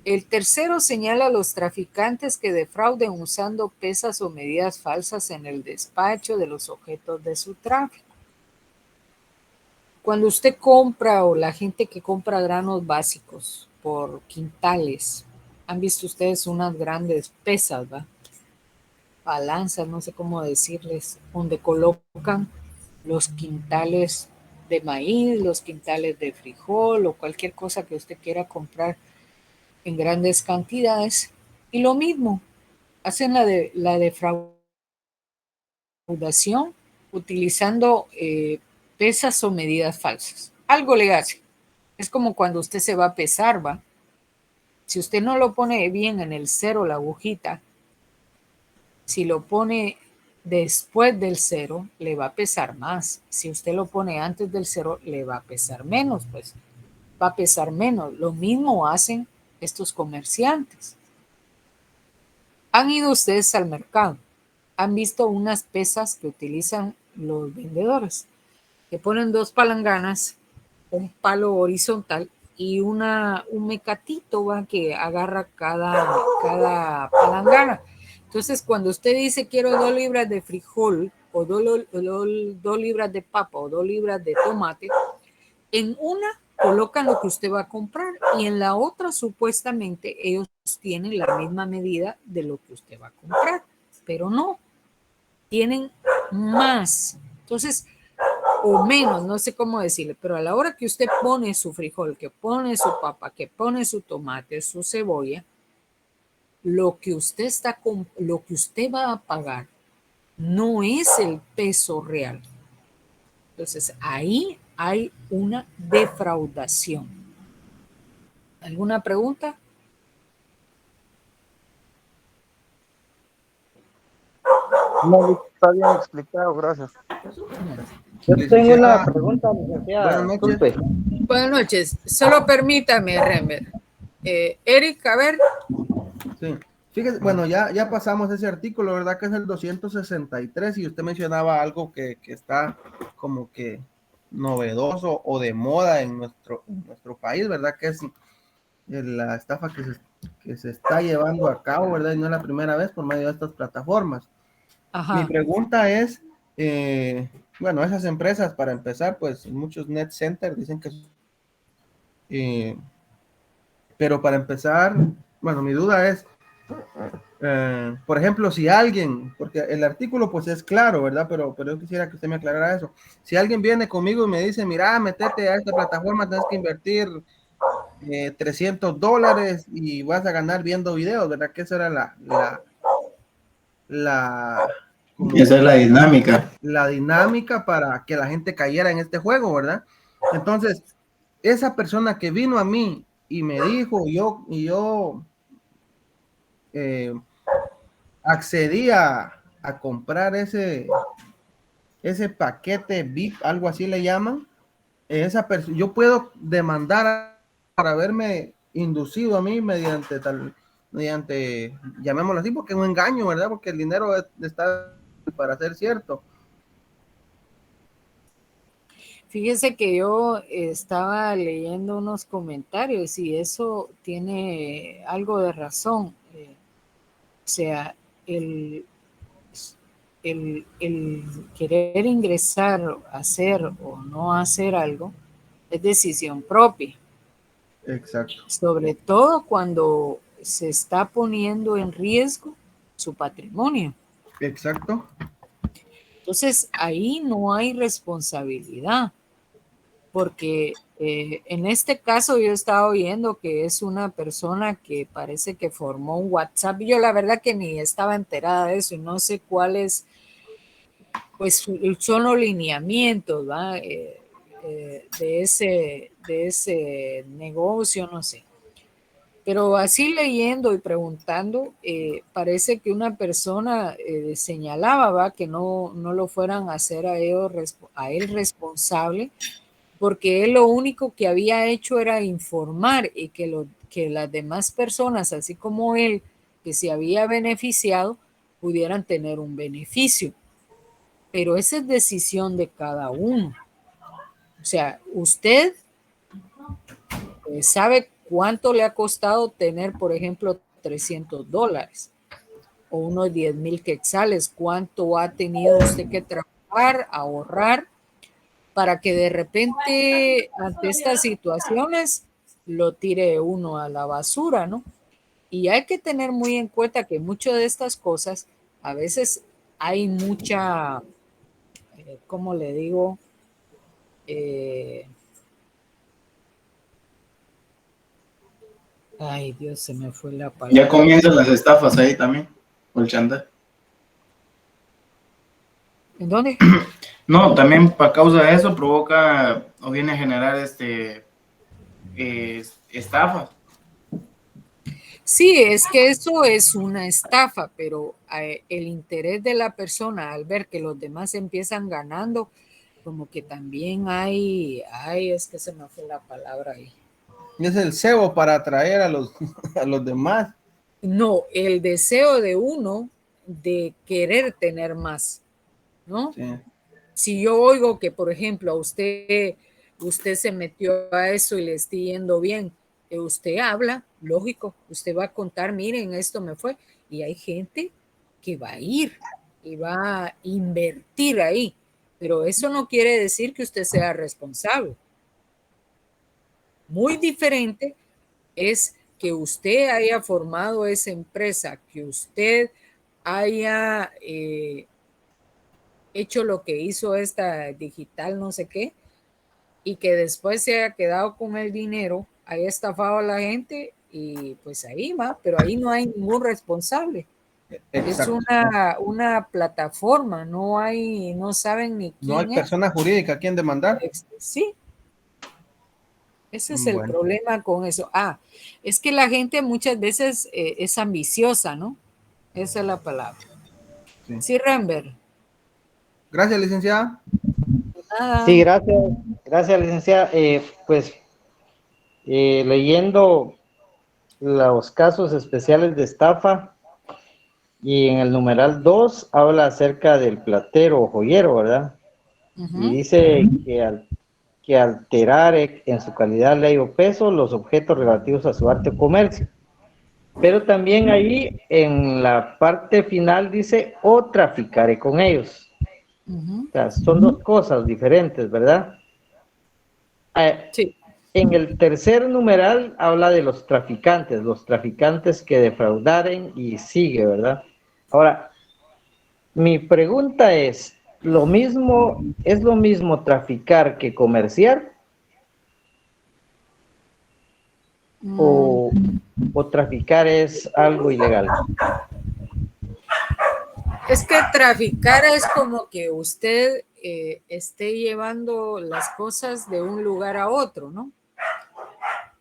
El tercero señala a los traficantes que defrauden usando pesas o medidas falsas en el despacho de los objetos de su tráfico. Cuando usted compra o la gente que compra granos básicos por quintales, han visto ustedes unas grandes pesas, ¿va? Balanzas, no sé cómo decirles, donde colocan los quintales de maíz, los quintales de frijol o cualquier cosa que usted quiera comprar en grandes cantidades. Y lo mismo, hacen la defraudación utilizando pesas o medidas falsas. Algo le hace. Es como cuando usted se va a pesar, ¿va? Si usted no lo pone bien en el cero, la agujita, si lo pone después del cero, le va a pesar más. Si usted lo pone antes del cero, le va a pesar menos, pues va a pesar menos. Lo mismo hacen estos comerciantes. Han ido ustedes al mercado, han visto unas pesas que utilizan los vendedores, que ponen dos palanganas, un palo horizontal y un mecatito, ¿va? Que agarra cada palangana. Entonces, cuando usted dice quiero 2 libras de frijol o 2 libras de papa o 2 libras de tomate, en una colocan lo que usted va a comprar y en la otra supuestamente ellos tienen la misma medida de lo que usted va a comprar, pero no, tienen más. Entonces, o menos, no sé cómo decirle, pero a la hora que usted pone su frijol, que pone su papa, que pone su tomate, su cebolla, lo que usted lo que usted va a pagar no es el peso real. Entonces, ahí hay una defraudación. ¿Alguna pregunta? No, está bien explicado, gracias. Yo tengo Licenciada, una pregunta, buenas licenciada. noches. Disculpe. Buenas noches. Solo permítame, Remer. Eric, a ver. Sí. Fíjese, bueno, ya pasamos ese artículo, ¿verdad? Que es el 263 y usted mencionaba algo que está como que novedoso o de moda en nuestro país, ¿verdad? Que es la estafa que se está llevando a cabo, ¿verdad? Y no es la primera vez por medio de estas plataformas. Mi Ajá. pregunta es, bueno, esas empresas, para empezar, pues muchos net centers dicen que... pero para empezar, bueno, mi duda es, por ejemplo, si alguien, porque el artículo pues es claro, ¿verdad? Pero yo quisiera que usted me aclarara eso. Si alguien viene conmigo y me dice, mira, metete a esta plataforma, tienes que invertir $300 y vas a ganar viendo videos, ¿verdad? Que esa era la, como Esa es la dinámica. la dinámica para que la gente cayera en este juego, ¿verdad? Entonces, esa persona que vino a mí y me dijo, yo accedí a comprar ese paquete VIP, algo así le llaman, yo puedo demandar para haberme inducido a mí mediante, llamémoslo así, porque es un engaño, ¿verdad? Porque el dinero está para ser cierto. Fíjese que yo estaba leyendo unos comentarios y eso tiene algo de razón. O sea, el, el querer ingresar, hacer o no hacer algo es decisión propia. Exacto. Sobre todo cuando se está poniendo en riesgo su patrimonio. Exacto. Entonces, ahí no hay responsabilidad, porque en este caso yo estaba oyendo que es una persona que parece que formó un WhatsApp. Yo la verdad que ni estaba enterada de eso y no sé cuáles, pues son los lineamientos, ¿va? De ese negocio, no sé. Pero así leyendo y preguntando, parece que una persona señalaba, ¿va? Que no lo fueran a hacer a él responsable, porque él lo único que había hecho era informar y que las demás personas, así como él, que se había beneficiado, pudieran tener un beneficio. Pero esa es decisión de cada uno. O sea, usted sabe cuánto le ha costado tener, por ejemplo, $300 o unos 10,000 quetzales, cuánto ha tenido usted que trabajar, ahorrar, para que de repente ante estas situaciones lo tire uno a la basura, ¿no? Y hay que tener muy en cuenta que muchas de estas cosas, a veces hay mucha, ¿cómo le digo? Ay, Dios, se me fue la Ya palabra. comienzan las estafas ahí también, o el chantaje. ¿En dónde? No, también a causa de eso provoca o viene a generar estafas. Sí, es que eso es una estafa, pero el interés de la persona al ver que los demás empiezan ganando, como que también ay, es que se me fue la palabra ahí. Es el cebo para atraer a los, a los demás. No, el deseo de uno de querer tener más, ¿no? Sí. Si yo oigo que, por ejemplo, a usted se metió a eso y le está yendo bien, usted habla, lógico, usted va a contar, miren, esto me fue, y hay gente que va a ir y va a invertir ahí, pero eso no quiere decir que usted sea responsable. Muy diferente es que usted haya formado esa empresa, que usted haya hecho lo que hizo esta digital no sé qué, y que después se haya quedado con el dinero, haya estafado a la gente y pues ahí va, pero ahí no hay ningún responsable. Exacto. Es una plataforma, no saben ni No hay quién es. persona jurídica a quien demandar. Sí, ese es el Bueno, problema con eso. Es que la gente muchas veces es ambiciosa, ¿no? Esa es la palabra. sí. Sí, Rembert. Gracias, licenciada. Nada. Sí, gracias, gracias, licenciada. Pues leyendo los casos especiales de estafa y en el numeral 2 habla acerca del platero o joyero, ¿verdad? Y dice que alterar en su calidad, ley o peso los objetos relativos a su arte o comercio. Pero también ahí en la parte final dice o traficaré con ellos. O sea, son dos cosas diferentes, ¿verdad? Sí. En el tercer numeral habla de los traficantes que defraudaren y sigue, ¿verdad? Ahora, mi pregunta es, ¿es lo mismo traficar que comerciar? ¿O, o traficar es algo ilegal? Es que traficar es como que usted esté llevando las cosas de un lugar a otro, ¿no?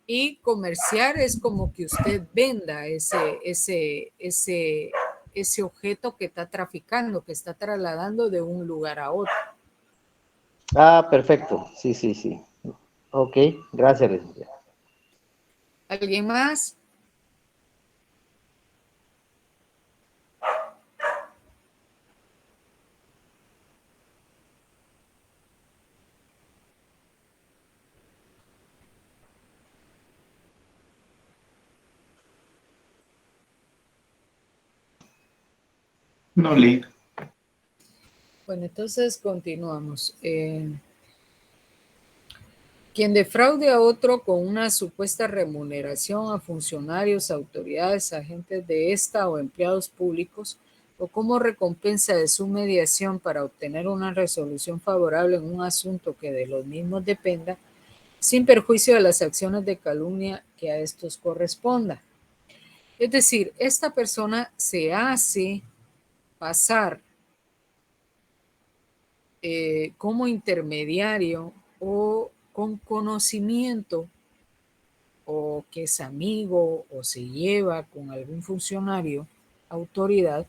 Y comerciar es como que usted venda ese objeto que está traficando, que está trasladando de un lugar a otro. Ah, perfecto. Sí, sí, sí. Ok, gracias, licenciado. ¿Alguien más? No leí. Bueno, entonces continuamos. Quien defraude a otro con una supuesta remuneración a funcionarios, autoridades, agentes de esta o empleados públicos, o como recompensa de su mediación para obtener una resolución favorable en un asunto que de los mismos dependa, sin perjuicio de las acciones de calumnia que a estos corresponda. Es decir, esta persona se hace pasar como intermediario o con conocimiento, o que es amigo o se lleva con algún funcionario, autoridad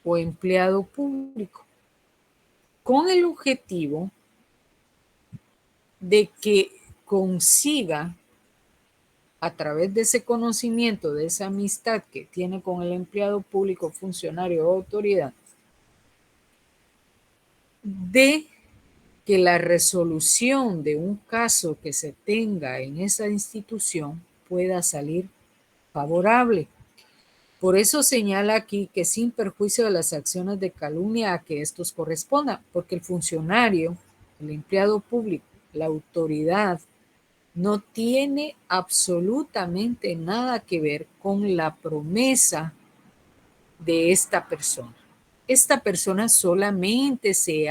o empleado público, con el objetivo de que consiga, a través de ese conocimiento, de esa amistad que tiene con el empleado público, funcionario o autoridad, de que la resolución de un caso que se tenga en esa institución pueda salir favorable. Por eso señala aquí que sin perjuicio de las acciones de calumnia a que estos correspondan, porque el funcionario, el empleado público, la autoridad, no tiene absolutamente nada que ver con la promesa de esta persona. Esta persona solamente se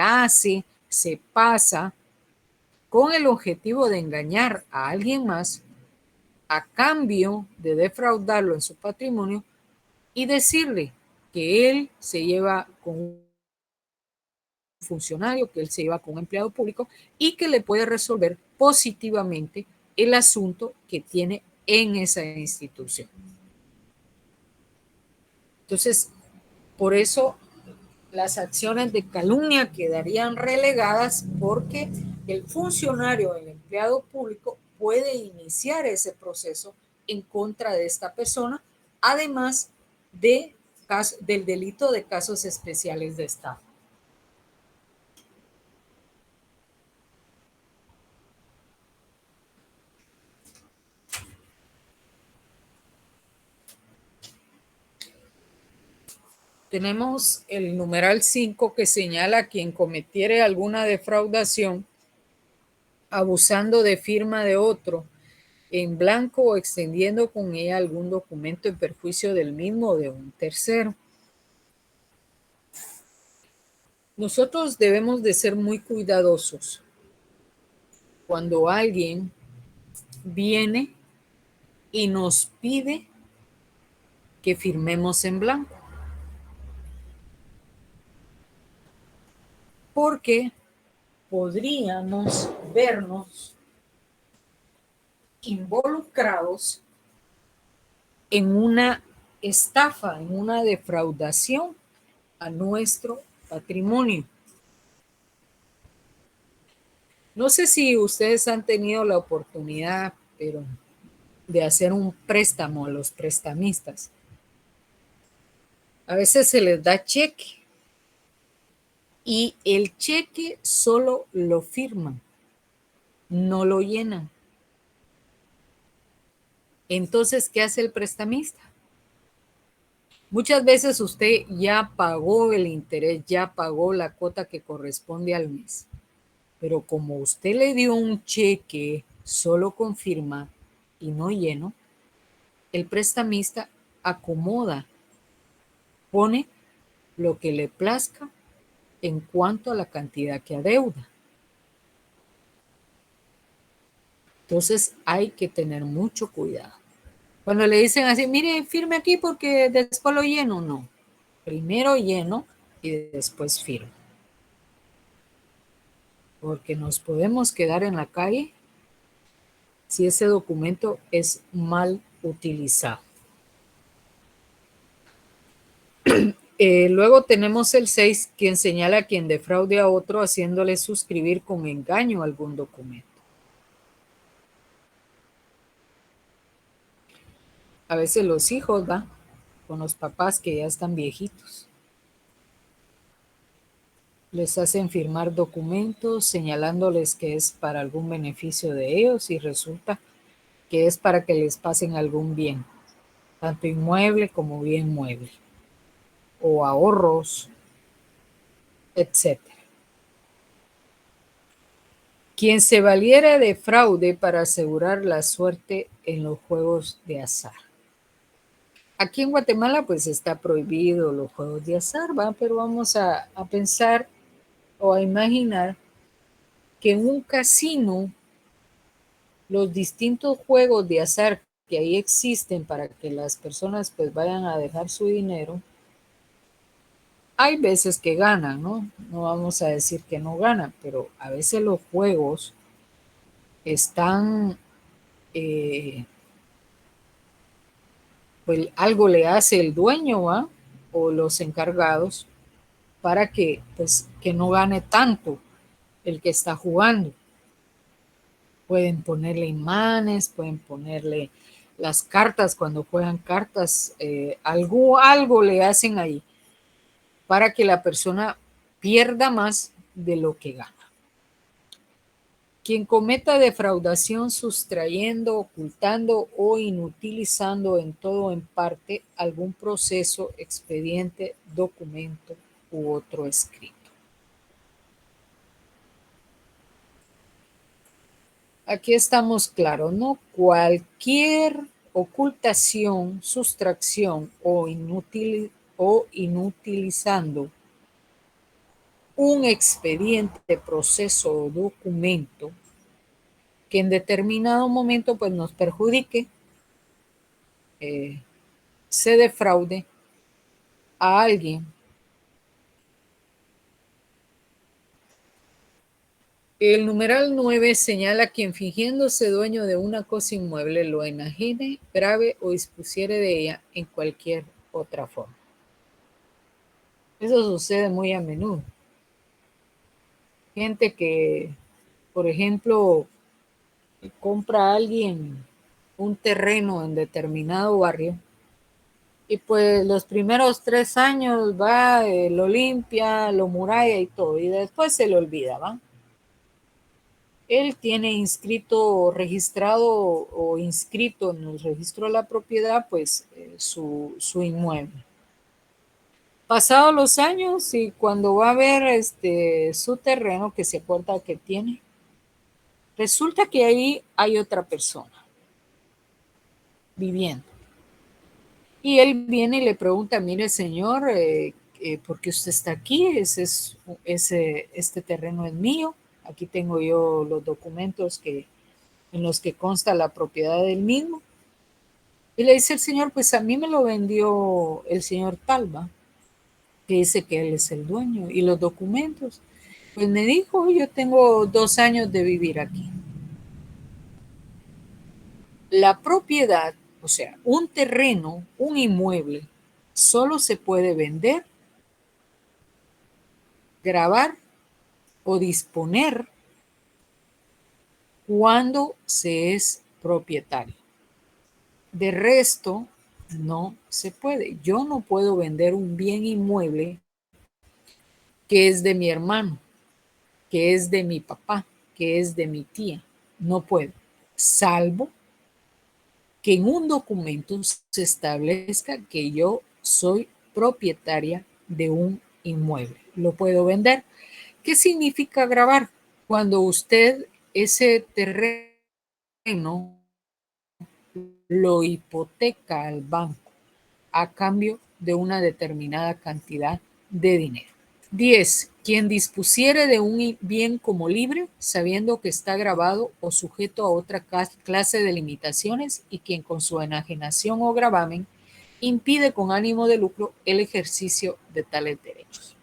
pasa con el objetivo de engañar a alguien más a cambio de defraudarlo en su patrimonio y decirle que él se lleva con un funcionario, que él se lleva con un empleado público y que le puede resolver positivamente el asunto que tiene en esa institución. Entonces, por eso las acciones de calumnia quedarían relegadas porque el funcionario, el empleado público, puede iniciar ese proceso en contra de esta persona, además del delito de casos especiales de estafa. Tenemos el numeral 5 que señala a quien cometiere alguna defraudación abusando de firma de otro en blanco o extendiendo con ella algún documento en perjuicio del mismo o de un tercero. Nosotros debemos de ser muy cuidadosos cuando alguien viene y nos pide que firmemos en blanco. Porque podríamos vernos involucrados en una estafa, en una defraudación a nuestro patrimonio. No sé si ustedes han tenido la oportunidad, pero de hacer un préstamo a los prestamistas. A veces se les da cheque y el cheque solo lo firman, no lo llenan. Entonces, ¿qué hace el prestamista? Muchas veces usted ya pagó el interés, ya pagó la cuota que corresponde al mes, pero como usted le dio un cheque solo con firma y no lleno, el prestamista acomoda, pone lo que le plazca en cuanto a la cantidad que adeuda. Entonces hay que tener mucho cuidado. Cuando le dicen así, mire, firme aquí porque después lo lleno, no. Primero lleno y después firmo. Porque nos podemos quedar en la calle si ese documento es mal utilizado. Luego tenemos el 6, quien señala a quien defraude a otro haciéndole suscribir con engaño algún documento. A veces los hijos van con los papás que ya están viejitos. Les hacen firmar documentos señalándoles que es para algún beneficio de ellos y resulta que es para que les pasen algún bien, tanto inmueble como bien mueble, o ahorros, etc. Quien se valiera de fraude para asegurar la suerte en los juegos de azar. Aquí en Guatemala pues está prohibido los juegos de azar, ¿va? Pero vamos a pensar o a imaginar que en un casino los distintos juegos de azar que ahí existen para que las personas pues vayan a dejar su dinero, hay veces que ganan, ¿no? No vamos a decir que no ganan, pero a veces los juegos están, pues algo le hace el dueño, ¿va? O los encargados para que, pues, que no gane tanto el que está jugando. Pueden ponerle imanes, pueden ponerle las cartas cuando juegan cartas, algo le hacen ahí para que la persona pierda más de lo que gana. Quien cometa defraudación sustrayendo, ocultando o inutilizando en todo o en parte algún proceso, expediente, documento u otro escrito. Aquí estamos claros, ¿no? Cualquier ocultación, sustracción o inutilizando un expediente, proceso o documento que en determinado momento pues nos perjudique, se defraude a alguien. El numeral 9 señala quien fingiéndose dueño de una cosa inmueble lo enajene, grave o dispusiere de ella en cualquier otra forma. Eso sucede muy a menudo. Gente que, por ejemplo, compra a alguien un terreno en determinado barrio y pues los primeros 3 años va, lo limpia, lo muralla y todo, y después se le olvida, ¿va? Él tiene inscrito, registrado o inscrito en el registro de la propiedad, pues su inmueble. Pasados los años y cuando va a ver su terreno que se acuerda que tiene, resulta que ahí hay otra persona viviendo. Y él viene y le pregunta, mire señor, ¿por qué usted está aquí? Este terreno es mío. Aquí tengo yo los documentos en los que consta la propiedad del mismo. Y le dice el señor, pues a mí me lo vendió el señor Talva, que dice que él es el dueño. Y los documentos, pues me dijo, yo tengo 2 años de vivir aquí. La propiedad, o sea, un terreno, un inmueble, solo se puede vender, grabar o disponer cuando se es propietario. De resto, no se puede. Yo no puedo vender un bien inmueble que es de mi hermano, que es de mi papá, que es de mi tía. No puedo, salvo que en un documento se establezca que yo soy propietaria de un inmueble. Lo puedo vender. ¿Qué significa grabar? Cuando usted ese terreno lo hipoteca al banco a cambio de una determinada cantidad de dinero. 10. Quien dispusiere de un bien como libre, sabiendo que está grabado o sujeto a otra clase de limitaciones y quien con su enajenación o gravamen impide con ánimo de lucro el ejercicio de tales derechos.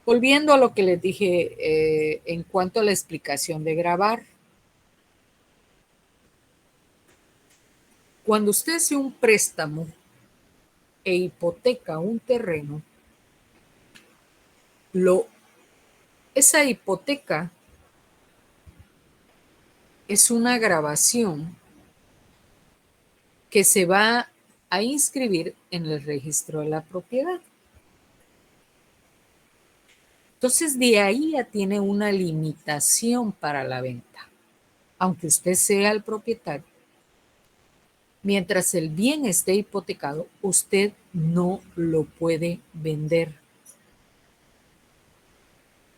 Volviendo a lo que les dije en cuanto a la explicación de gravar, cuando usted hace un préstamo e hipoteca un terreno, esa hipoteca es una grabación que se va a inscribir en el registro de la propiedad. Entonces, de ahí ya tiene una limitación para la venta, aunque usted sea el propietario. Mientras el bien esté hipotecado, usted no lo puede vender.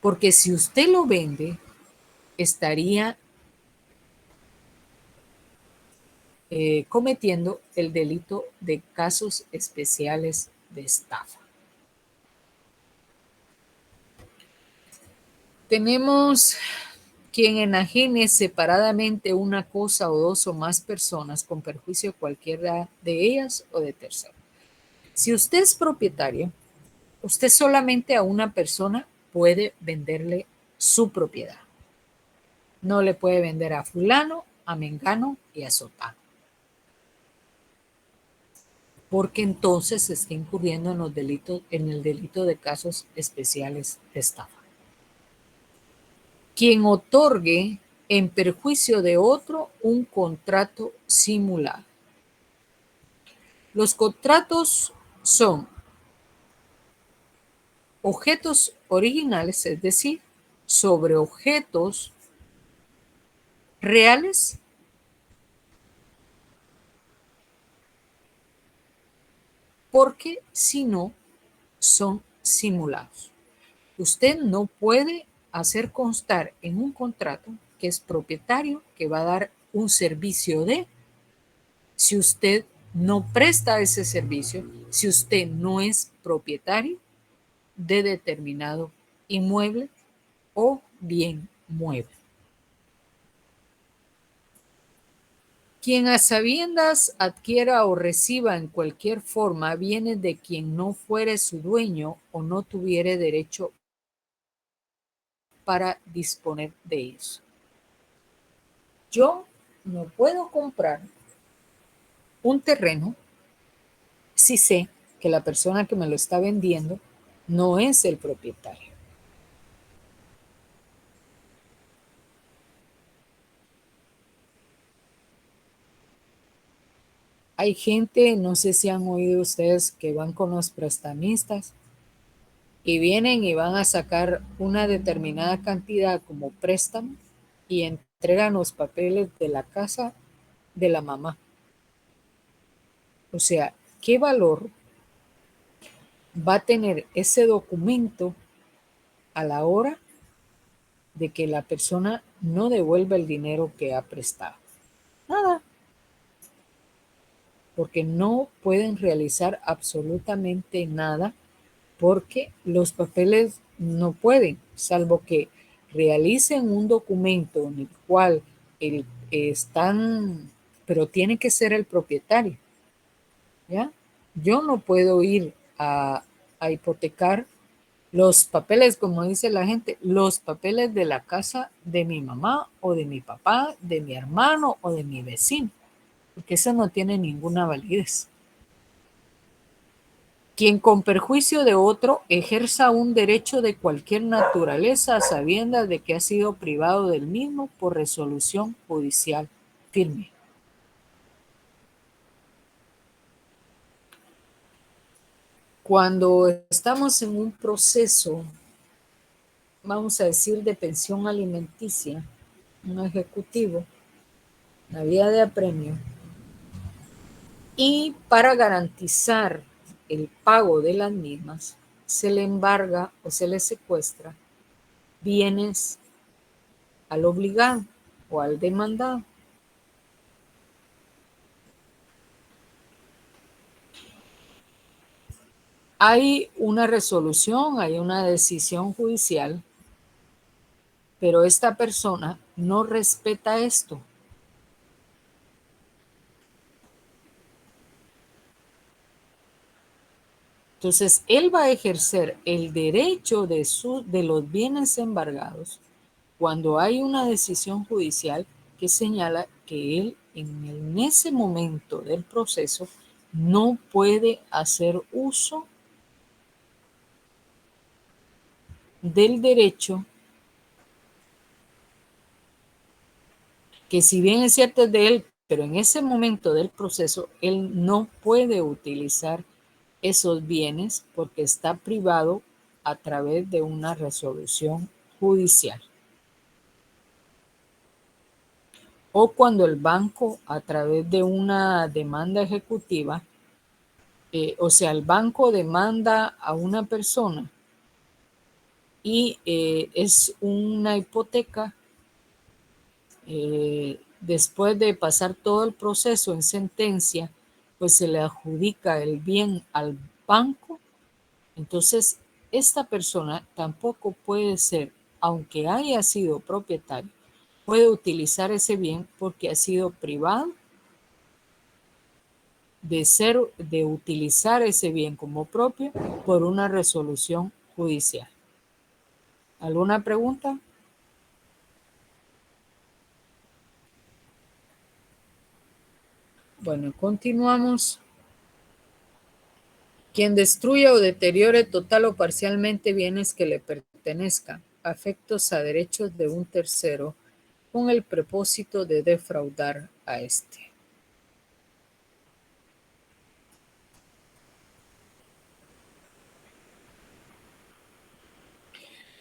Porque si usted lo vende, estaría cometiendo el delito de casos especiales de estafa. Tenemos quien enajene separadamente una cosa o dos o más personas con perjuicio de cualquiera de ellas o de tercero. Si usted es propietario, usted solamente a una persona puede venderle su propiedad. No le puede vender a fulano, a mengano y a sotano. Porque entonces se está incurriendo en el delito de casos especiales de estafa. Quien otorgue en perjuicio de otro un contrato simulado. Los contratos son objetos originales, es decir, sobre objetos reales porque si no son simulados. Usted no puede hacer constar en un contrato que es propietario, que va a dar un servicio si usted no presta ese servicio, si usted no es propietario de determinado inmueble o bien mueble. Quien a sabiendas adquiera o reciba en cualquier forma bienes de quien no fuere su dueño o no tuviere derecho para disponer de ellos. Yo no puedo comprar un terreno si sé que la persona que me lo está vendiendo no es el propietario. Hay gente, no sé si han oído ustedes, que van con los prestamistas y vienen y van a sacar una determinada cantidad como préstamo y entregan los papeles de la casa de la mamá. O sea, ¿qué valor va a tener ese documento a la hora de que la persona no devuelva el dinero que ha prestado? Nada, porque no pueden realizar absolutamente nada porque los papeles no pueden, salvo que realicen un documento en el cual están, pero tiene que ser el propietario, ¿ya? Yo no puedo ir a hipotecar los papeles, como dice la gente, los papeles de la casa de mi mamá o de mi papá, de mi hermano o de mi vecino, porque eso no tiene ninguna validez. Quien con perjuicio de otro ejerza un derecho de cualquier naturaleza a sabiendas de que ha sido privado del mismo por resolución judicial firme. Cuando estamos en un proceso, vamos a decir, de pensión alimenticia, un ejecutivo, la vía de apremio, y para garantizar el pago de las mismas, se le embarga o se le secuestra bienes al obligado o al demandado. Hay una resolución, hay una decisión judicial, pero esta persona no respeta esto. Entonces, él va a ejercer el derecho de los bienes embargados cuando hay una decisión judicial que señala que él en ese momento del proceso no puede hacer uso del derecho que, si bien es cierto, es de él, pero en ese momento del proceso él no puede utilizar esos bienes porque está privado a través de una resolución judicial. O cuando el banco, a través de una demanda ejecutiva, o sea, el banco demanda a una persona y es una hipoteca, después de pasar todo el proceso en sentencia, pues se le adjudica el bien al banco. Entonces, esta persona tampoco puede ser, aunque haya sido propietario, puede utilizar ese bien porque ha sido privado de utilizar ese bien como propio por una resolución judicial. ¿Alguna pregunta? Bueno, continuamos. Quien destruya o deteriore total o parcialmente bienes que le pertenezcan, afectos a derechos de un tercero, con el propósito de defraudar a éste.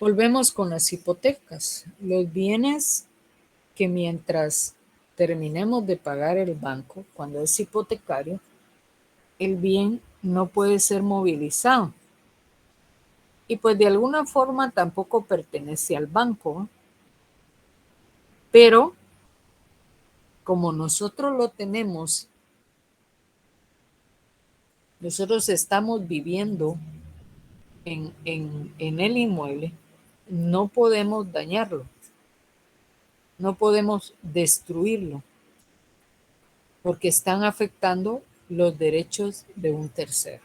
Volvemos con las hipotecas. Los bienes que mientras terminemos de pagar el banco, cuando es hipotecario, el bien no puede ser movilizado. Y pues de alguna forma tampoco pertenece al banco. Pero como nosotros lo tenemos, nosotros estamos viviendo en el inmueble, no podemos dañarlo, no podemos destruirlo. porque están afectando los derechos de un tercero.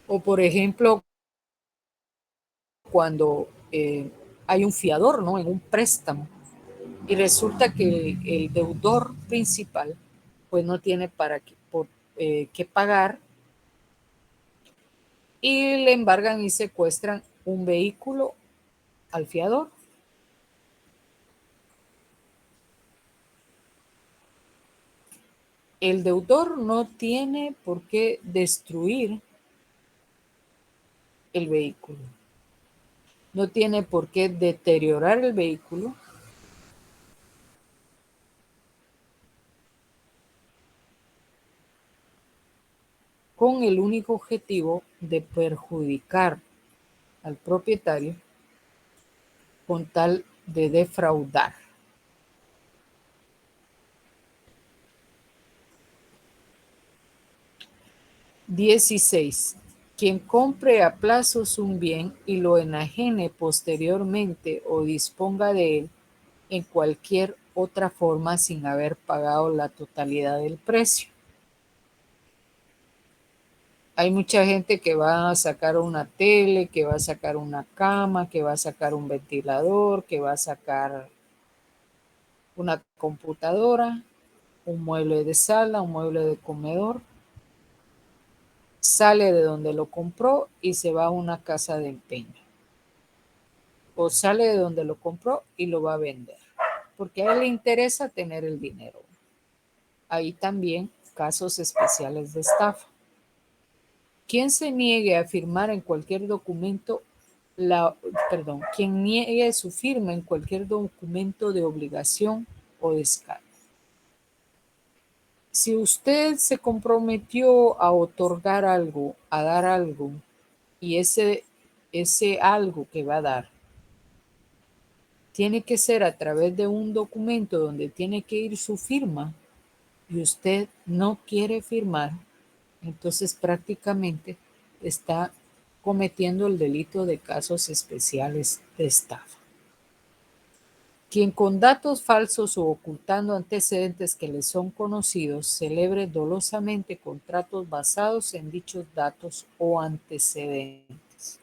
O por ejemplo, cuando hay un fiador, ¿no?, en un préstamo y resulta que el deudor principal pues no tiene qué pagar y le embargan y secuestran un vehículo al fiador. El deudor no tiene por qué destruir el vehículo, no tiene por qué deteriorar el vehículo, con el único objetivo de perjudicar al propietario con tal de defraudar. (16) Quien compre a plazos un bien y lo enajene posteriormente o disponga de él en cualquier otra forma sin haber pagado la totalidad del precio. Hay mucha gente que va a sacar una tele, que va a sacar una cama, que va a sacar un ventilador, que va a sacar una computadora, un mueble de sala, un mueble de comedor. Sale de donde lo compró y se va a una casa de empeño. O sale de donde lo compró y lo va a vender, porque a él le interesa tener el dinero. Hay también casos especiales de estafa. Quien se niegue a firmar en cualquier documento, quien niegue su firma en cualquier documento de obligación o descargo. Si usted se comprometió a otorgar algo, a dar algo, y ese algo que va a dar tiene que ser a través de un documento donde tiene que ir su firma, y usted no quiere firmar, entonces prácticamente está cometiendo el delito de casos especiales de estafa. Quien con datos falsos o ocultando antecedentes que le son conocidos celebre dolosamente contratos basados en dichos datos o antecedentes.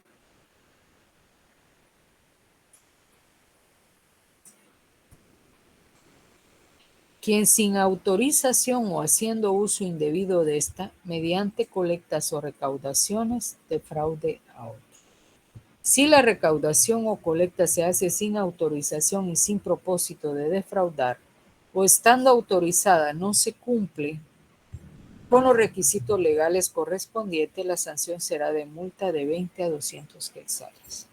Quien sin autorización o haciendo uso indebido de esta, mediante colectas o recaudaciones, defraude a otro. Si la recaudación o colecta se hace sin autorización y sin propósito de defraudar, o estando autorizada no se cumple con los requisitos legales correspondientes, la sanción será de multa de 20 a 200 quetzales.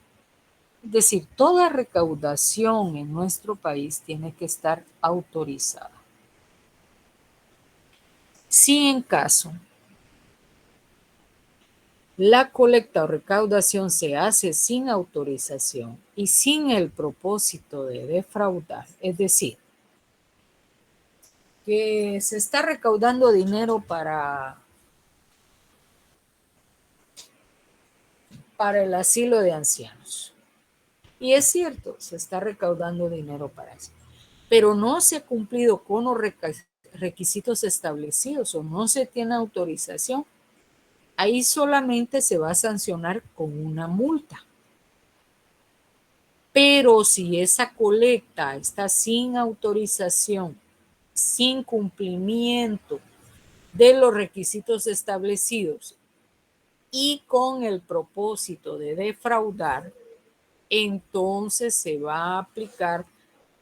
Es decir, toda recaudación en nuestro país tiene que estar autorizada. Si en caso la colecta o recaudación se hace sin autorización y sin el propósito de defraudar, es decir, que se está recaudando dinero para el asilo de ancianos. Y es cierto, se está recaudando dinero para eso, pero no se ha cumplido con los requisitos establecidos o no se tiene autorización. Ahí solamente se va a sancionar con una multa. Pero si esa colecta está sin autorización, sin cumplimiento de los requisitos establecidos y con el propósito de defraudar, entonces se va a aplicar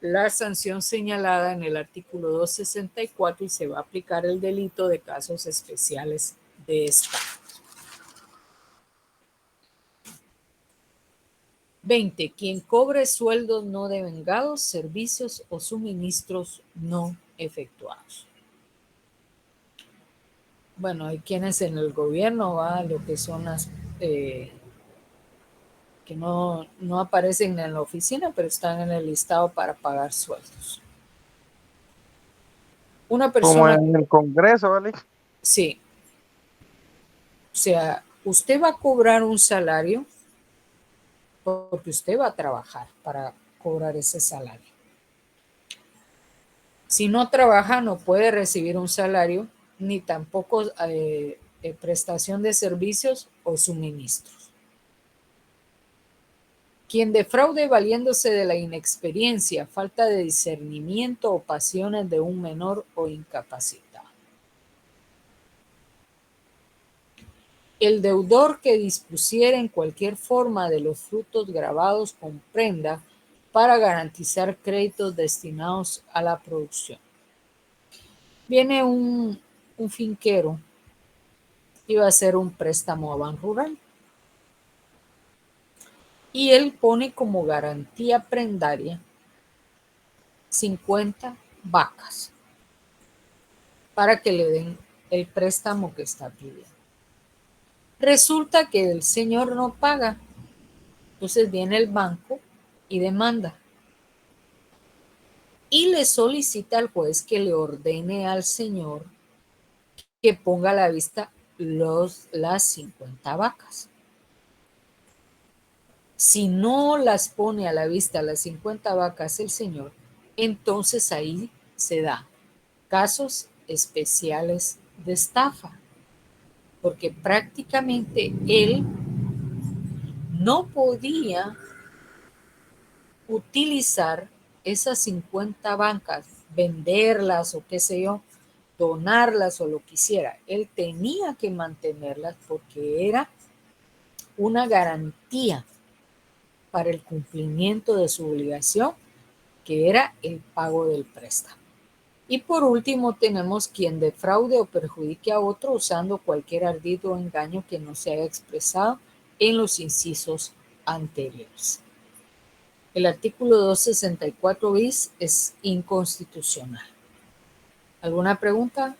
la sanción señalada en el artículo 264 y se va a aplicar el delito de casos especiales de estafa. 20. Quien cobre sueldos no devengados, servicios o suministros no efectuados. Bueno, hay quienes en el gobierno lo que son las que no aparecen en la oficina, pero están en el listado para pagar sueldos. Una persona... Como en el Congreso, ¿vale? Sí. O sea, usted va a cobrar un salario porque usted va a trabajar para cobrar ese salario. Si no trabaja, no puede recibir un salario, ni tampoco prestación de servicios o suministros. Quien defraude valiéndose de la inexperiencia, falta de discernimiento o pasiones de un menor o incapacitado. El deudor que dispusiera en cualquier forma de los frutos gravados con prenda para garantizar créditos destinados a la producción. Viene un finquero, iba a hacer un préstamo a Banrural y él pone como garantía prendaria 50 vacas para que le den el préstamo que está pidiendo. Resulta que el señor no paga, entonces viene el banco y demanda y le solicita al juez que le ordene al señor que ponga a la vista las 50 vacas. Si no las pone a la vista las 50 vacas el señor, entonces ahí se da casos especiales de estafa, porque prácticamente él no podía utilizar esas 50 vacas, venderlas o qué sé yo, donarlas o lo que hiciera. Él tenía que mantenerlas porque era una garantía para el cumplimiento de su obligación, que era el pago del préstamo. Y por último tenemos quien defraude o perjudique a otro usando cualquier ardid o engaño que no se haya expresado en los incisos anteriores. El artículo 264 bis es inconstitucional. ¿Alguna pregunta?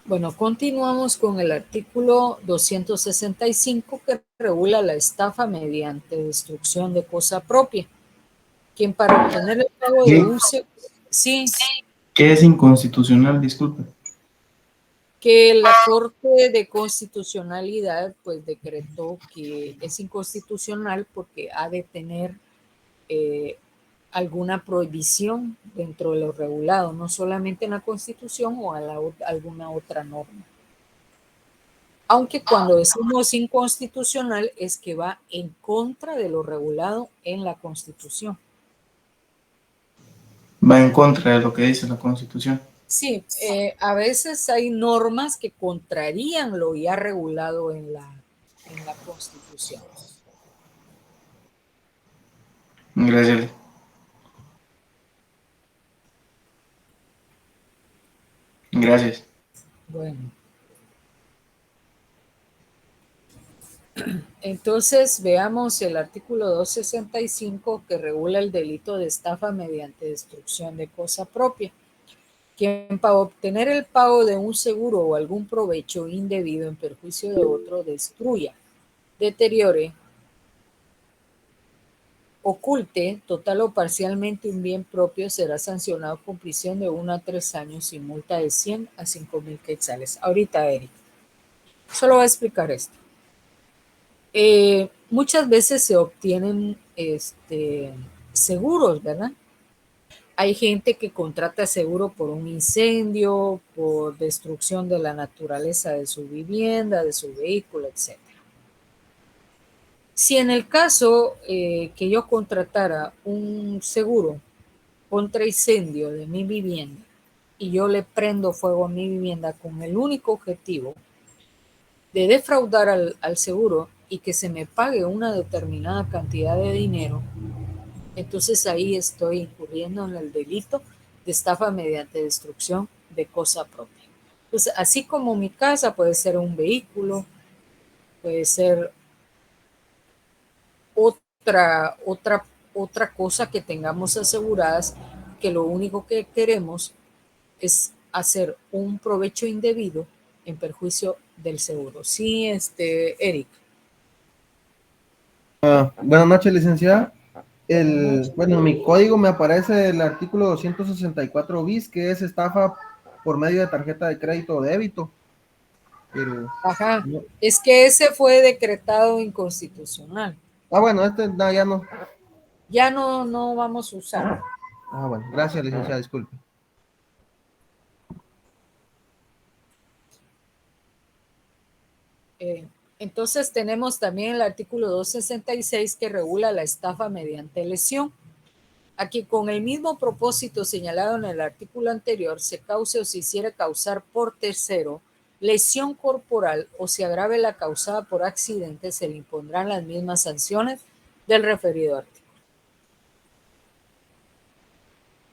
Bueno, continuamos con el artículo 265 que regula la estafa mediante destrucción de cosa propia. Quien para obtener el pago de un... Sí. ¿Qué es inconstitucional? Disculpe. Que la Corte de Constitucionalidad pues decretó que es inconstitucional porque ha de tener alguna prohibición dentro de lo regulado, no solamente en la Constitución o alguna otra norma. Aunque cuando decimos inconstitucional es que va en contra de lo regulado en la Constitución. Va en contra de lo que dice la Constitución. Sí, a veces hay normas que contrarían lo ya regulado en la Constitución. Gracias. Gracias. Bueno. Entonces veamos el artículo 265 que regula el delito de estafa mediante destrucción de cosa propia. Quien para obtener el pago de un seguro o algún provecho indebido en perjuicio de otro destruya, deteriore, oculte total o parcialmente un bien propio será sancionado con prisión de 1 a 3 años y multa de 100 a 5,000 quetzales. Ahorita, Eric, solo voy a explicar esto. Muchas veces se obtienen seguros, ¿verdad? Hay gente que contrata seguro por un incendio, por destrucción de la naturaleza de su vivienda, de su vehículo, etc. Si en el caso que yo contratara un seguro contra incendio de mi vivienda y yo le prendo fuego a mi vivienda con el único objetivo de defraudar al seguro y que se me pague una determinada cantidad de dinero, entonces ahí estoy incurriendo en el delito de estafa mediante destrucción de cosa propia. Entonces, así como mi casa puede ser un vehículo, puede ser otra cosa que tengamos aseguradas, que lo único que queremos es hacer un provecho indebido en perjuicio del seguro. Sí, Eric. Buenas noches, licenciada. Bueno, en mi código me aparece el artículo 264 bis, que es estafa por medio de tarjeta de crédito o débito. Pero, Ajá, no. Es que ese fue decretado inconstitucional. Bueno, no, ya no. ya no vamos a usar. Ah, bueno, gracias, licenciada, disculpe. Entonces tenemos también el artículo 266 que regula la estafa mediante lesión. Aquí con el mismo propósito señalado en el artículo anterior, se cause o se hiciera causar por tercero lesión corporal o se agrave la causada por accidente, se le impondrán las mismas sanciones del referido artículo.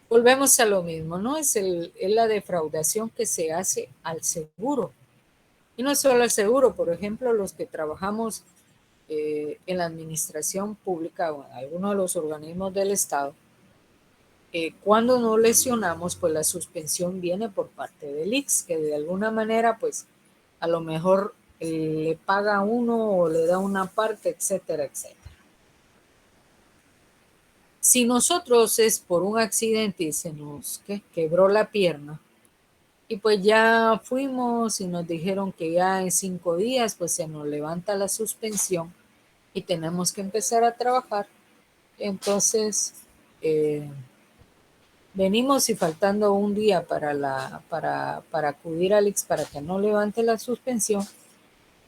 Volvemos a lo mismo, ¿no? Es la defraudación que se hace al seguro. Y no solo al seguro, por ejemplo, los que trabajamos en la administración pública o en alguno de los organismos del Estado, cuando nos lesionamos, pues la suspensión viene por parte del IX, que de alguna manera, pues a lo mejor le paga a uno o le da una parte, etcétera, etcétera. Si nosotros es por un accidente y se nos quebró la pierna, y pues ya fuimos y nos dijeron que ya en 5 días, pues se nos levanta la suspensión y tenemos que empezar a trabajar. Entonces, venimos y faltando un día para acudir al IX para que no levante la suspensión,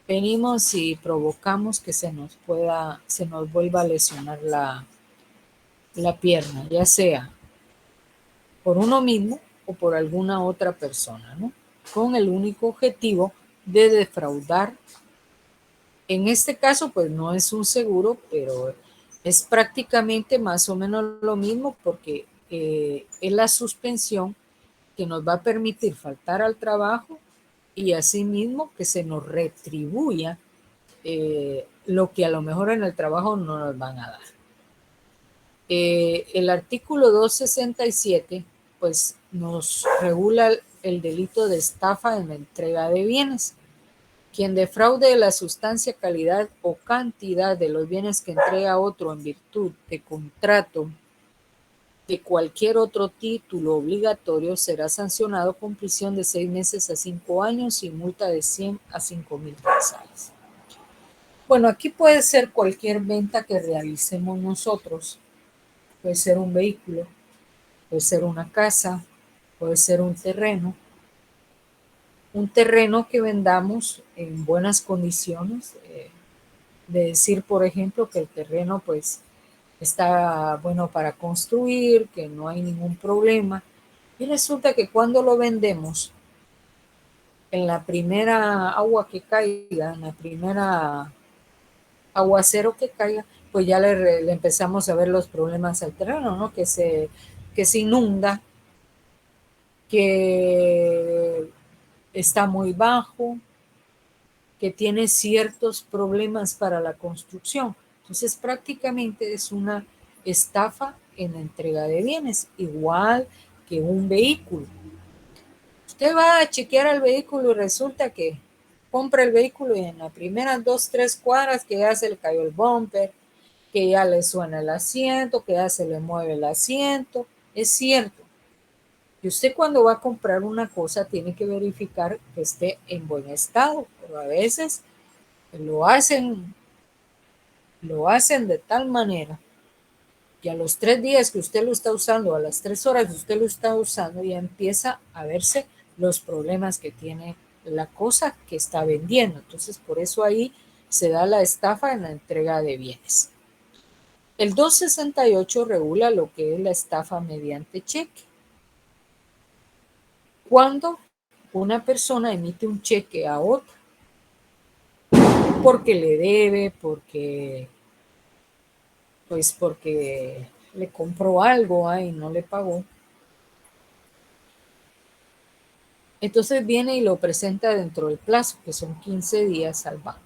venimos y provocamos que se nos vuelva a lesionar la pierna, ya sea por uno mismo o por alguna otra persona, ¿no? Con el único objetivo de defraudar. En este caso, pues no es un seguro, pero es prácticamente más o menos lo mismo porque es la suspensión que nos va a permitir faltar al trabajo y asimismo que se nos retribuya lo que a lo mejor en el trabajo no nos van a dar. El artículo 267 pues nos regula el delito de estafa en la entrega de bienes. Quien defraude la sustancia, calidad o cantidad de los bienes que entrega a otro en virtud de contrato de cualquier otro título obligatorio será sancionado con prisión de 6 meses a 5 años y multa de 100 a 5,000 quetzales. Bueno, aquí puede ser cualquier venta que realicemos nosotros. Puede ser un vehículo, puede ser una casa, puede ser un terreno que vendamos en buenas condiciones. De decir, por ejemplo, que el terreno pues está bueno para construir, que no hay ningún problema. Y resulta que cuando lo vendemos, en la primera agua que caiga, en la primera aguacero que caiga, pues ya le empezamos a ver los problemas al terreno, ¿no? Que se inunda, que está muy bajo, que tiene ciertos problemas para la construcción. Entonces prácticamente es una estafa en la entrega de bienes, igual que un vehículo. Usted va a chequear al vehículo y resulta que compra el vehículo y en las primeras 2, 3 cuadras que ya se le cayó el bumper, que ya le suena el asiento, que ya se le mueve el asiento. Es cierto. Y usted cuando va a comprar una cosa tiene que verificar que esté en buen estado, pero a veces lo hacen de tal manera que a los 3 días que usted lo está usando, a las 3 horas que usted lo está usando, ya empieza a verse los problemas que tiene la cosa que está vendiendo. Entonces, por eso ahí se da la estafa en la entrega de bienes. El 268 regula lo que es la estafa mediante cheque. Cuando una persona emite un cheque a otra porque le debe, porque le compró algo y no le pagó. Entonces viene y lo presenta dentro del plazo, que son 15 días al banco.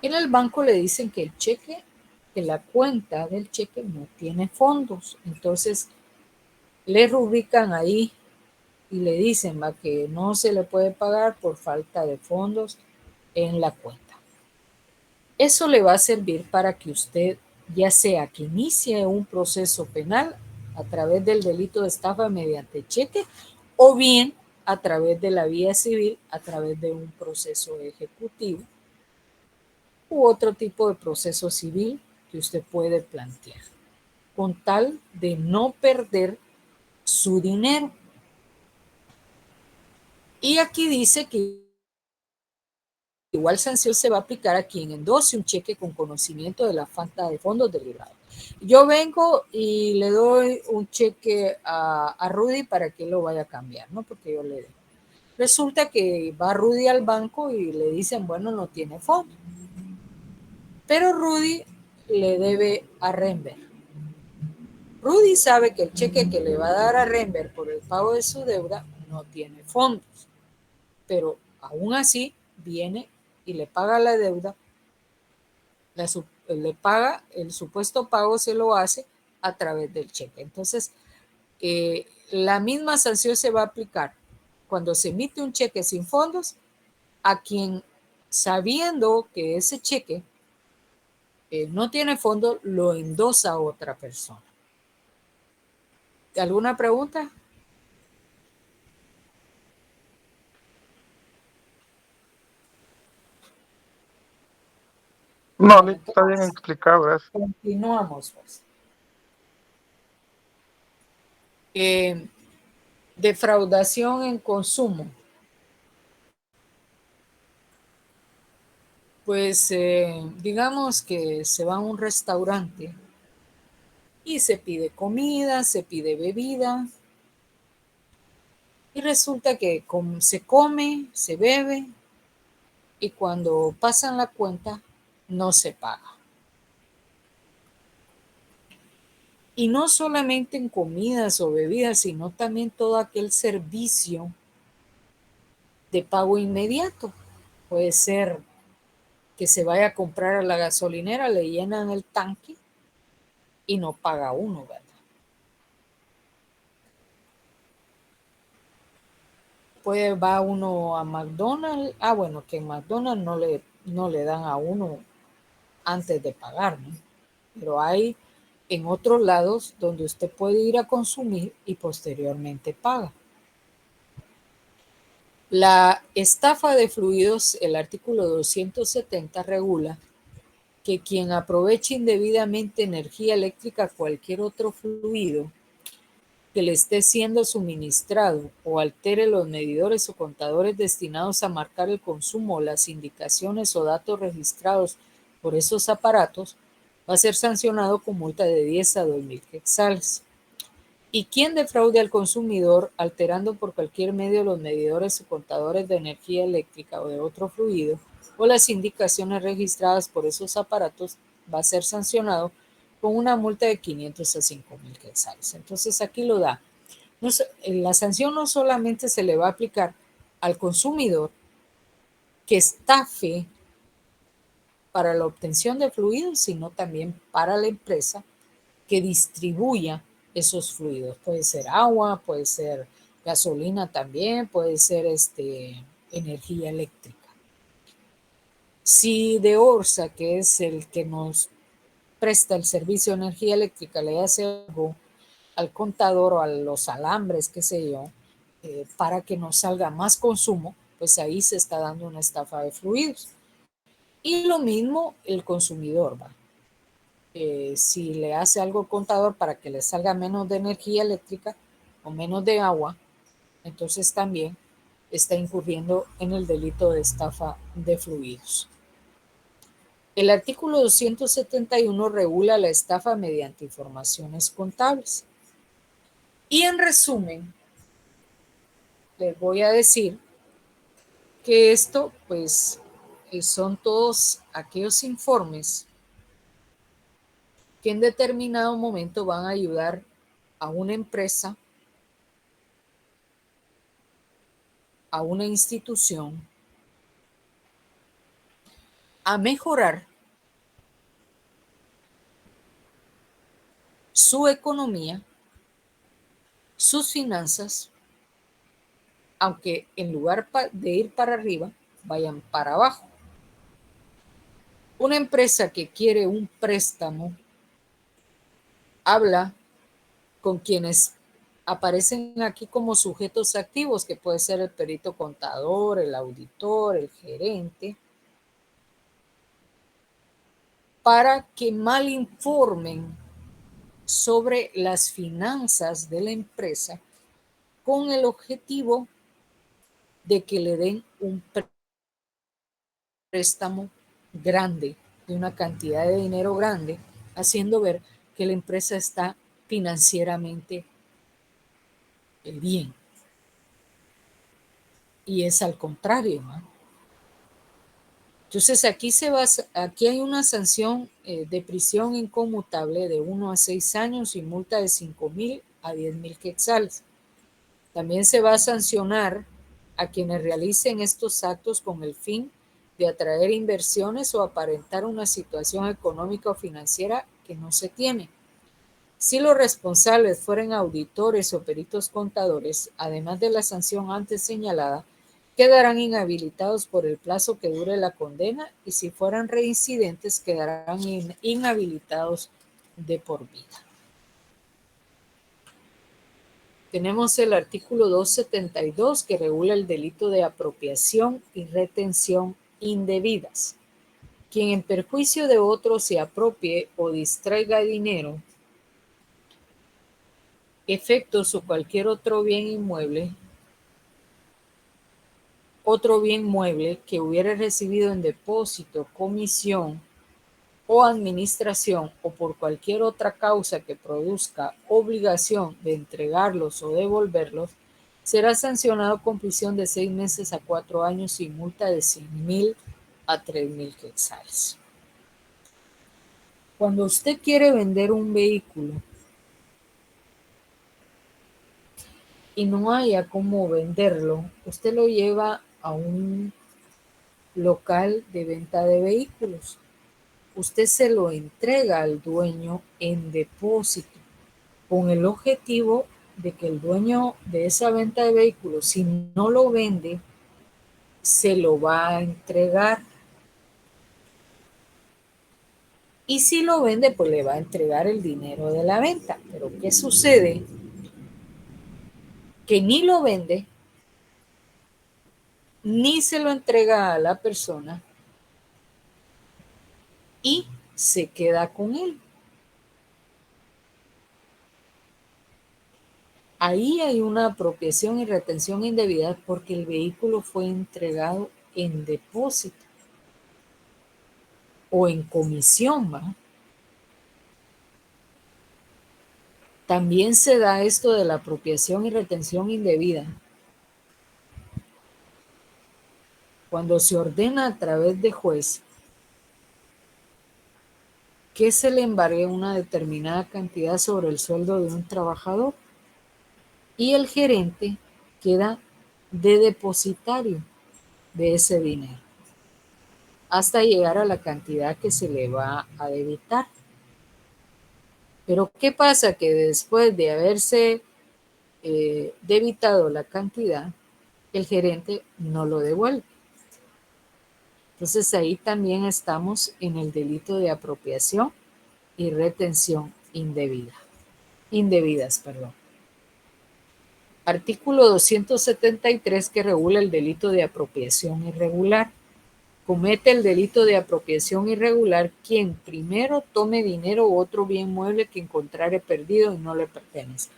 En el banco le dicen que que la cuenta del cheque no tiene fondos. Entonces le rubrican ahí y le dicen que no se le puede pagar por falta de fondos en la cuenta. Eso le va a servir para que usted, ya sea que inicie un proceso penal a través del delito de estafa mediante cheque o bien a través de la vía civil, a través de un proceso ejecutivo u otro tipo de proceso civil que usted puede plantear, con tal de no perder su dinero. Y aquí dice que igual sanción se va a aplicar a quien endose un cheque con conocimiento de la falta de fondos derivados. Yo vengo y le doy un cheque a Rudy para que lo vaya a cambiar, ¿no? Porque yo le doy. Resulta que va Rudy al banco y le dicen, bueno, no tiene fondo. Pero Rudy le debe a Renber. Rudy sabe que el cheque que le va a dar a Renber por el pago de su deuda no tiene fondos. Pero aún así viene y le paga la deuda, le paga el supuesto pago, se lo hace a través del cheque. Entonces, la misma sanción se va a aplicar cuando se emite un cheque sin fondos a quien, sabiendo que ese cheque no tiene fondo, lo endosa a otra persona. ¿Alguna pregunta? No, está bien explicado, gracias. Continuamos, pues. Defraudación en consumo. Pues digamos que se va a un restaurante y se pide comida, se pide bebida y resulta que se come, se bebe y cuando pasan la cuenta no se paga. Y no solamente en comidas o bebidas, sino también todo aquel servicio de pago inmediato. Puede ser que se vaya a comprar a la gasolinera, le llenan el tanque y no paga uno, ¿verdad? Va uno a McDonald's, bueno, que en McDonald's no le dan a uno antes de pagar, ¿no? Pero hay en otros lados donde usted puede ir a consumir y posteriormente paga. La estafa de fluidos, el artículo 270 regula que quien aproveche indebidamente energía eléctrica, cualquier otro fluido que le esté siendo suministrado o altere los medidores o contadores destinados a marcar el consumo o las indicaciones o datos registrados por esos aparatos, va a ser sancionado con multa de 10 a 2.000 quetzales. Y quien defraude al consumidor alterando por cualquier medio los medidores o contadores de energía eléctrica o de otro fluido o las indicaciones registradas por esos aparatos va a ser sancionado con una multa de 500 a 5.000 quetzales. Entonces aquí lo da. La sanción no solamente se le va a aplicar al consumidor que estafe para la obtención de fluidos, sino también para la empresa que distribuya esos fluidos. Puede ser agua, puede ser gasolina también, puede ser energía eléctrica. Si de Orsa, que es el que nos presta el servicio de energía eléctrica, le hace algo al contador o a los alambres, qué sé yo, para que nos salga más consumo, pues ahí se está dando una estafa de fluidos. Y lo mismo el consumidor, ¿va? Si le hace algo al contador para que le salga menos de energía eléctrica o menos de agua, entonces también está incurriendo en el delito de estafa de fluidos. El artículo 271 regula la estafa mediante informaciones contables. Y en resumen, les voy a decir que esto, pues, son todos aquellos informes que en determinado momento van a ayudar a una empresa, a una institución, a mejorar su economía, sus finanzas, aunque en lugar de ir para arriba, vayan para abajo. Una empresa que quiere un préstamo habla con quienes aparecen aquí como sujetos activos, que puede ser el perito contador, el auditor, el gerente. para que mal informen sobre las finanzas de la empresa con el objetivo de que le den un préstamo grande, de una cantidad de dinero grande, haciendo ver que la empresa está financieramente bien. Y es al contrario, ¿no? Entonces aquí hay una sanción de prisión inconmutable de 1 a 6 años y multa de 5,000 a 10,000 quetzales. También se va a sancionar a quienes realicen estos actos con el fin de atraer inversiones o aparentar una situación económica o financiera que no se tiene. Si los responsables fueran auditores o peritos contadores, además de la sanción antes señalada, quedarán inhabilitados por el plazo que dure la condena y si fueran reincidentes quedarán inhabilitados de por vida. Tenemos el artículo 272 que regula el delito de apropiación y retención indebidas. Quien en perjuicio de otro se apropie o distraiga dinero, efectos o cualquier otro bien mueble que hubiera recibido en depósito, comisión o administración o por cualquier otra causa que produzca obligación de entregarlos o devolverlos, será sancionado con prisión de 6 meses a 4 años y multa de 100,000 a 3,000 quetzales. Cuando usted quiere vender un vehículo y no haya cómo venderlo, usted lo lleva a un local de venta de vehículos. Usted se lo entrega al dueño en depósito con el objetivo de que el dueño de esa venta de vehículos, si no lo vende, se lo va a entregar. Y si lo vende, pues le va a entregar el dinero de la venta. Pero ¿qué sucede? Que ni lo vende, ni se lo entrega a la persona y se queda con él. Ahí hay una apropiación y retención indebida porque el vehículo fue entregado en depósito o en comisión, ¿va? También se da esto de la apropiación y retención indebida cuando se ordena a través de juez que se le embargue una determinada cantidad sobre el sueldo de un trabajador y el gerente queda de depositario de ese dinero hasta llegar a la cantidad que se le va a debitar. Pero ¿qué pasa? Que después de haberse debitado la cantidad, el gerente no lo devuelve. Entonces ahí también estamos en el delito de apropiación y retención indebidas. Artículo 273 que regula el delito de apropiación irregular. Comete el delito de apropiación irregular quien primero tome dinero u otro bien mueble que encontrare perdido y no le pertenezca.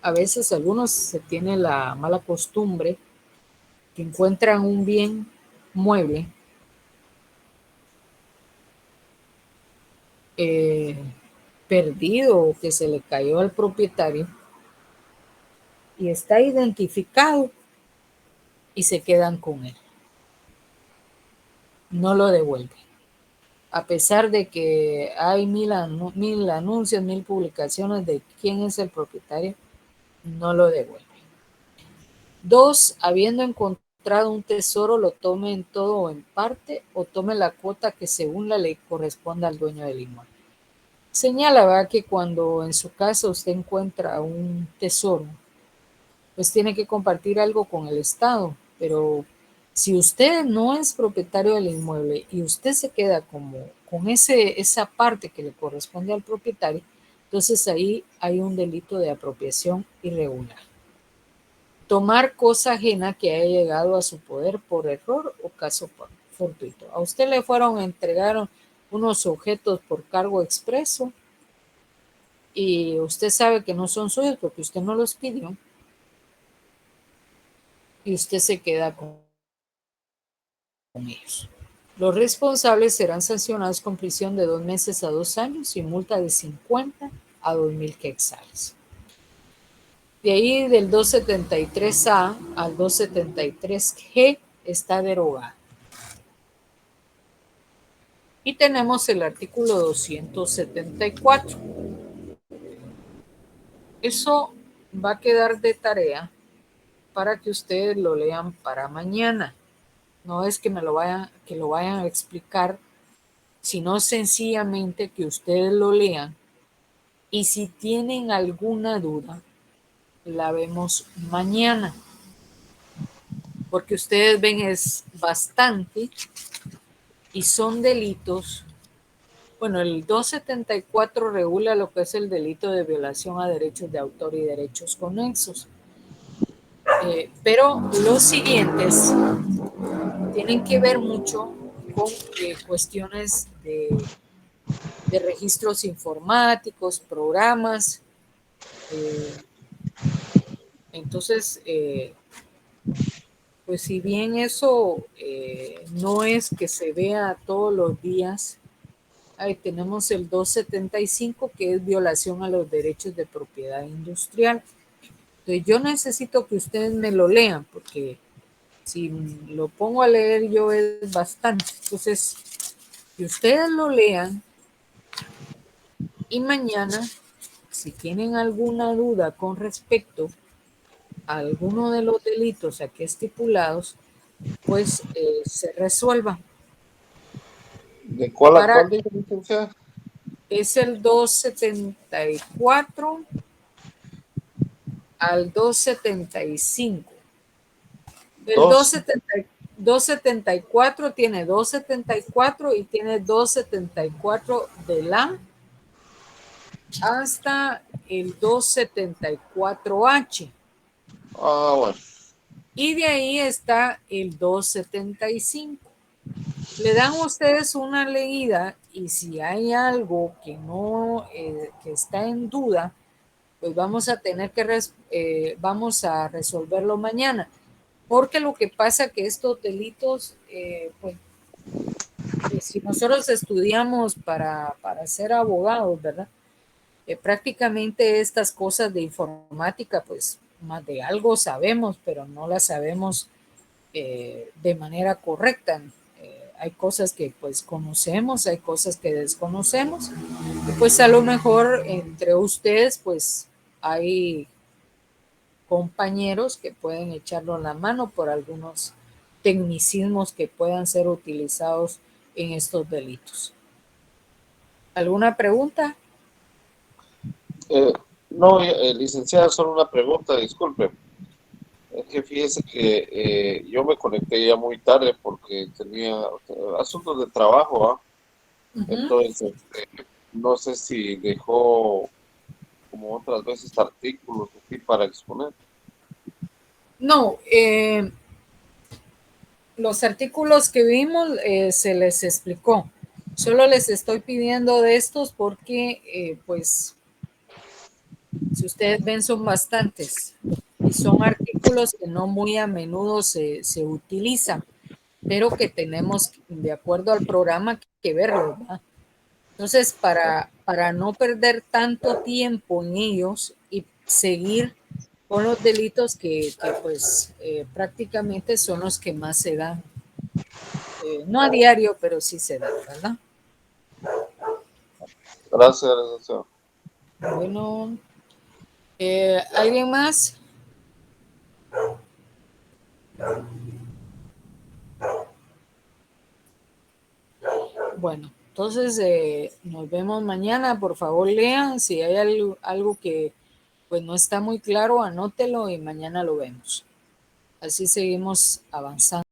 A veces algunos se tiene la mala costumbre que encuentran un bien mueble perdido o que se le cayó al propietario y está identificado y se quedan con él. No lo devuelven. A pesar de que hay mil anuncios, 1,000 publicaciones de quién es el propietario, no lo devuelven. 2, habiendo encontrado un tesoro, lo tome en todo o en parte o tome la cuota que según la ley corresponda al dueño del inmueble. Señala que cuando en su casa usted encuentra un tesoro, pues tiene que compartir algo con el Estado, pero si usted no es propietario del inmueble y usted se queda con esa parte que le corresponde al propietario, entonces ahí hay un delito de apropiación irregular. Tomar cosa ajena que haya llegado a su poder por error o caso fortuito. A usted le fueron a entregar unos objetos por cargo expreso y usted sabe que no son suyos porque usted no los pidió y usted se queda con ellos. Los responsables serán sancionados con prisión de 2 meses a 2 años y multa de 50 a 2.000 quetzales. De ahí del 273A al 273G está derogado. Y tenemos el artículo 274. Eso va a quedar de tarea para que ustedes lo lean para mañana. No es que lo vayan a explicar, sino sencillamente que ustedes lo lean. Y si tienen alguna duda, la vemos mañana. Porque ustedes ven es bastante y son delitos. Bueno, el 274 regula lo que es el delito de violación a derechos de autor y derechos conexos. Pero los siguientes tienen que ver mucho con cuestiones de registros informáticos, programas. Entonces, pues si bien eso no es que se vea todos los días, ahí tenemos el 275 que es violación a los derechos de propiedad industrial. Entonces yo necesito que ustedes me lo lean porque si lo pongo a leer yo es bastante. Entonces, que ustedes lo lean y mañana, si tienen alguna duda con respecto a alguno de los delitos aquí estipulados, pues se resuelva. ¿De cuál a cuál dijo, licenciada? Es el 274 al 275. El 274 tiene 274 y tiene 274 de la hasta el 274H. Ah, bueno. Y de ahí está el 275. Le dan ustedes una leída y si hay algo que no, que está en duda, pues vamos a tener que vamos a resolverlo mañana. Porque lo que pasa que estos delitos, pues, si nosotros estudiamos para ser abogados, ¿verdad? Prácticamente estas cosas de informática, pues más de algo sabemos, pero no las sabemos de manera correcta. Hay cosas que pues conocemos, hay cosas que desconocemos. Y pues a lo mejor entre ustedes pues hay compañeros que pueden echarnos la mano por algunos tecnicismos que puedan ser utilizados en estos delitos. ¿Alguna pregunta? No, licenciada, solo una pregunta, disculpe. Es que fíjese que yo me conecté ya muy tarde porque tenía asuntos de trabajo, ¿ah? Entonces, no sé si dejó como otras veces artículos aquí para exponer. No, los artículos que vimos se les explicó. Solo les estoy pidiendo de estos porque, pues, si ustedes ven, son bastantes. Y son artículos que no muy a menudo se utilizan, pero que tenemos, de acuerdo al programa, que verlo, ¿verdad? Entonces, para no perder tanto tiempo en ellos y seguir con los delitos que pues, prácticamente son los que más se dan. No a diario, pero sí se dan, ¿verdad? Gracias, licenciado. Bueno, ¿alguien más? Bueno, entonces nos vemos mañana. Por favor, lean. Si hay algo que pues no está muy claro, anótelo y mañana lo vemos. Así seguimos avanzando.